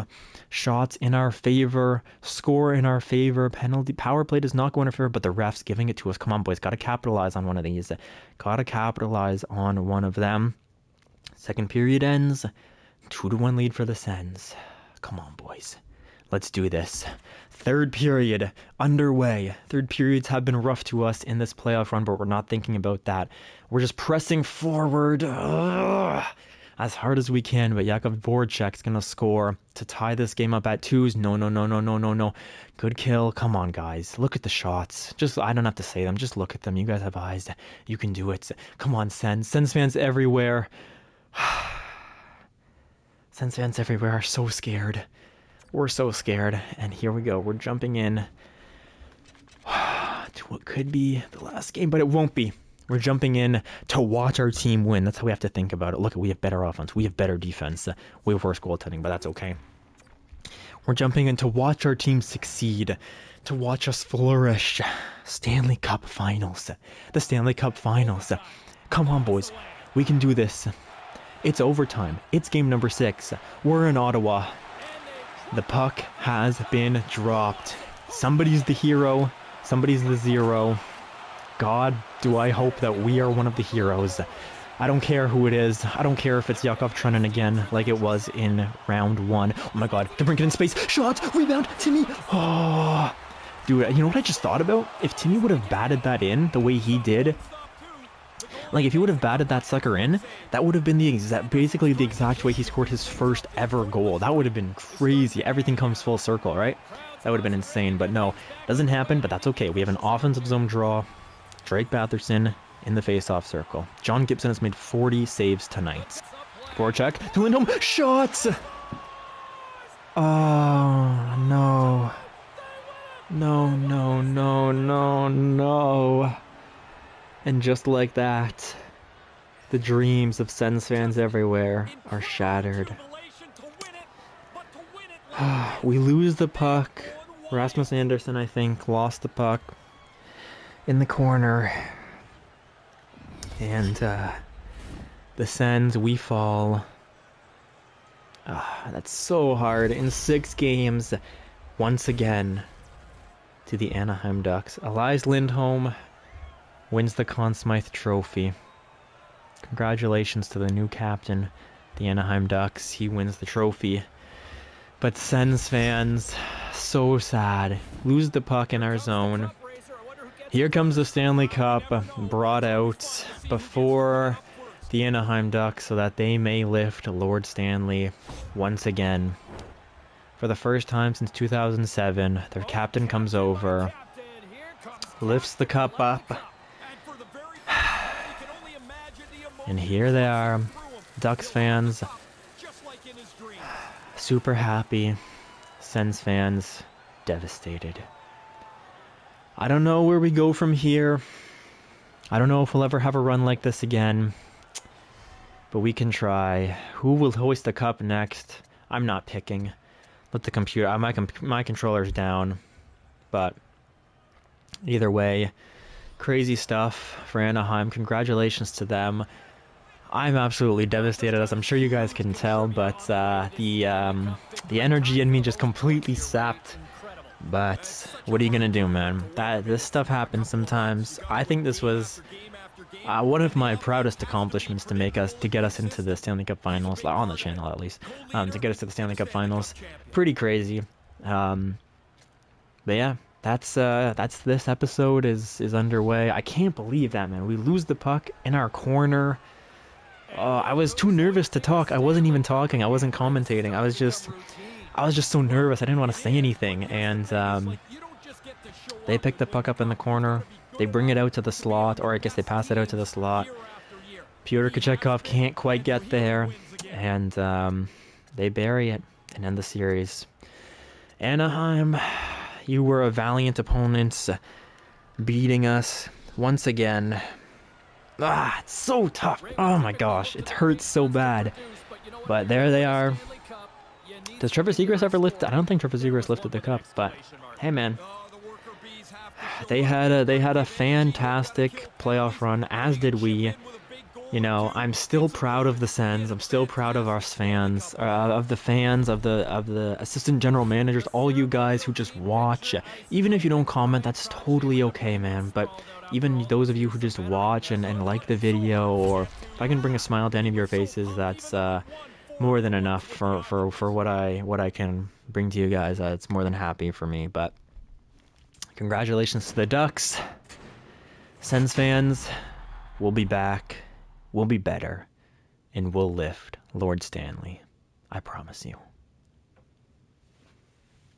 Shots in our favor, score in our favor. Penalty power play does not go in our favor, but the ref's giving it to us. Come on, boys, gotta capitalize on one of these. Gotta capitalize on one of them. Second period ends. 2-1 lead for the Sens. Come on, boys. Let's do this. Third period underway. Third periods have been rough to us in this playoff run, but we're not thinking about that. We're just pressing forward. as hard as we can, but Jakub Voracek's going to score to tie this game up at 2s. No, no, no, no, no, no, no. Good kill. Come on, guys. Look at the shots. Just, I don't have to say them. Just look at them. You guys have eyes. You can do it. Come on, Sens. Sens fans everywhere. Sens fans everywhere are so scared. We're so scared. And here we go. We're jumping in to what could be the last game, but it won't be. We're jumping in to watch our team win. That's how we have to think about it. Look, we have better offense. We have better defense. We have worse goaltending, but that's okay. We're jumping in to watch our team succeed, to watch us flourish. Stanley Cup Finals. The Stanley Cup Finals. Come on, boys. We can do this. It's overtime. It's game number 6. We're in Ottawa. The puck has been dropped. Somebody's the hero. Somebody's the zero. God, do I hope that we are one of the heroes. I don't care who it is. I don't care if it's Jakub Trenin again, like it was in round 1. Oh my god, DeBrincat in space. Shot! Rebound! Timmy! Oh, dude, you know what I just thought about? If Timmy would have batted that in the way he did, like if he would have batted that sucker in, that would have been basically the exact way he scored his first ever goal. That would have been crazy. Everything comes full circle, right? That would have been insane, but no, doesn't happen, but that's okay. We have an offensive zone draw. Drake Batherson in the face-off circle. John Gibson has made 40 saves tonight. Voracek to Lindholm. Shots! Oh, no. No, no, no, no, no. And just like that, the dreams of Sens fans everywhere are shattered. We lose the puck. Rasmus Andersson, I think, lost the puck in the corner, and the Sens, we fall. That's so hard. In 6 games, once again, to the Anaheim Ducks. Elias Lindholm wins the Conn Smythe Trophy. Congratulations to the new captain, the Anaheim Ducks. He wins the trophy. But Sens fans, so sad. Lose the puck in our zone. Here comes the Stanley Cup, brought out before the Anaheim Ducks so that they may lift Lord Stanley once again. For the first time since 2007, their captain comes over, lifts the cup up, and here they are, Ducks fans, super happy, Sens fans devastated. I don't know where we go from here. I don't know if we'll ever have a run like this again. But we can try. Who will hoist the cup next? I'm not picking. Let the computer... my controller's down. But either way, crazy stuff for Anaheim. Congratulations to them. I'm absolutely devastated, as I'm sure you guys can tell. But the energy in me just completely sapped. But what are you gonna do, man? This stuff happens sometimes. I think this was one of my proudest accomplishments to get us into the Stanley Cup Finals, on the channel at least, to get us to the Stanley Cup Finals. Pretty crazy. But yeah, that's this episode is underway. I can't believe that, man. We lose the puck in our corner. I was too nervous to talk. I wasn't even talking. I wasn't commentating. I was just so nervous. I didn't want to say anything. And they pick the puck up in the corner. They bring it out to the slot, or I guess they pass it out to the slot. Pyotr Kochetkov can't quite get there, and they bury it and end the series. Anaheim, you were a valiant opponent, beating us once again. It's so tough. Oh my gosh, it hurts so bad. But there they are. Does Trevor Zegras ever lift? I don't think Trevor Zegras lifted the cup, but hey, man, they had a fantastic playoff run, as did we. You know, I'm still proud of the Sens. I'm still proud of our fans, of the assistant general managers, all you guys who just watch. Even if you don't comment, that's totally okay, man. But even those of you who just watch and like the video, or if I can bring a smile to any of your faces, that's more than enough for what I can bring to you guys. It's more than happy for me. But congratulations to the Ducks. Sens fans, we'll be back. We'll be better. and we'll lift Lord Stanley. I promise you.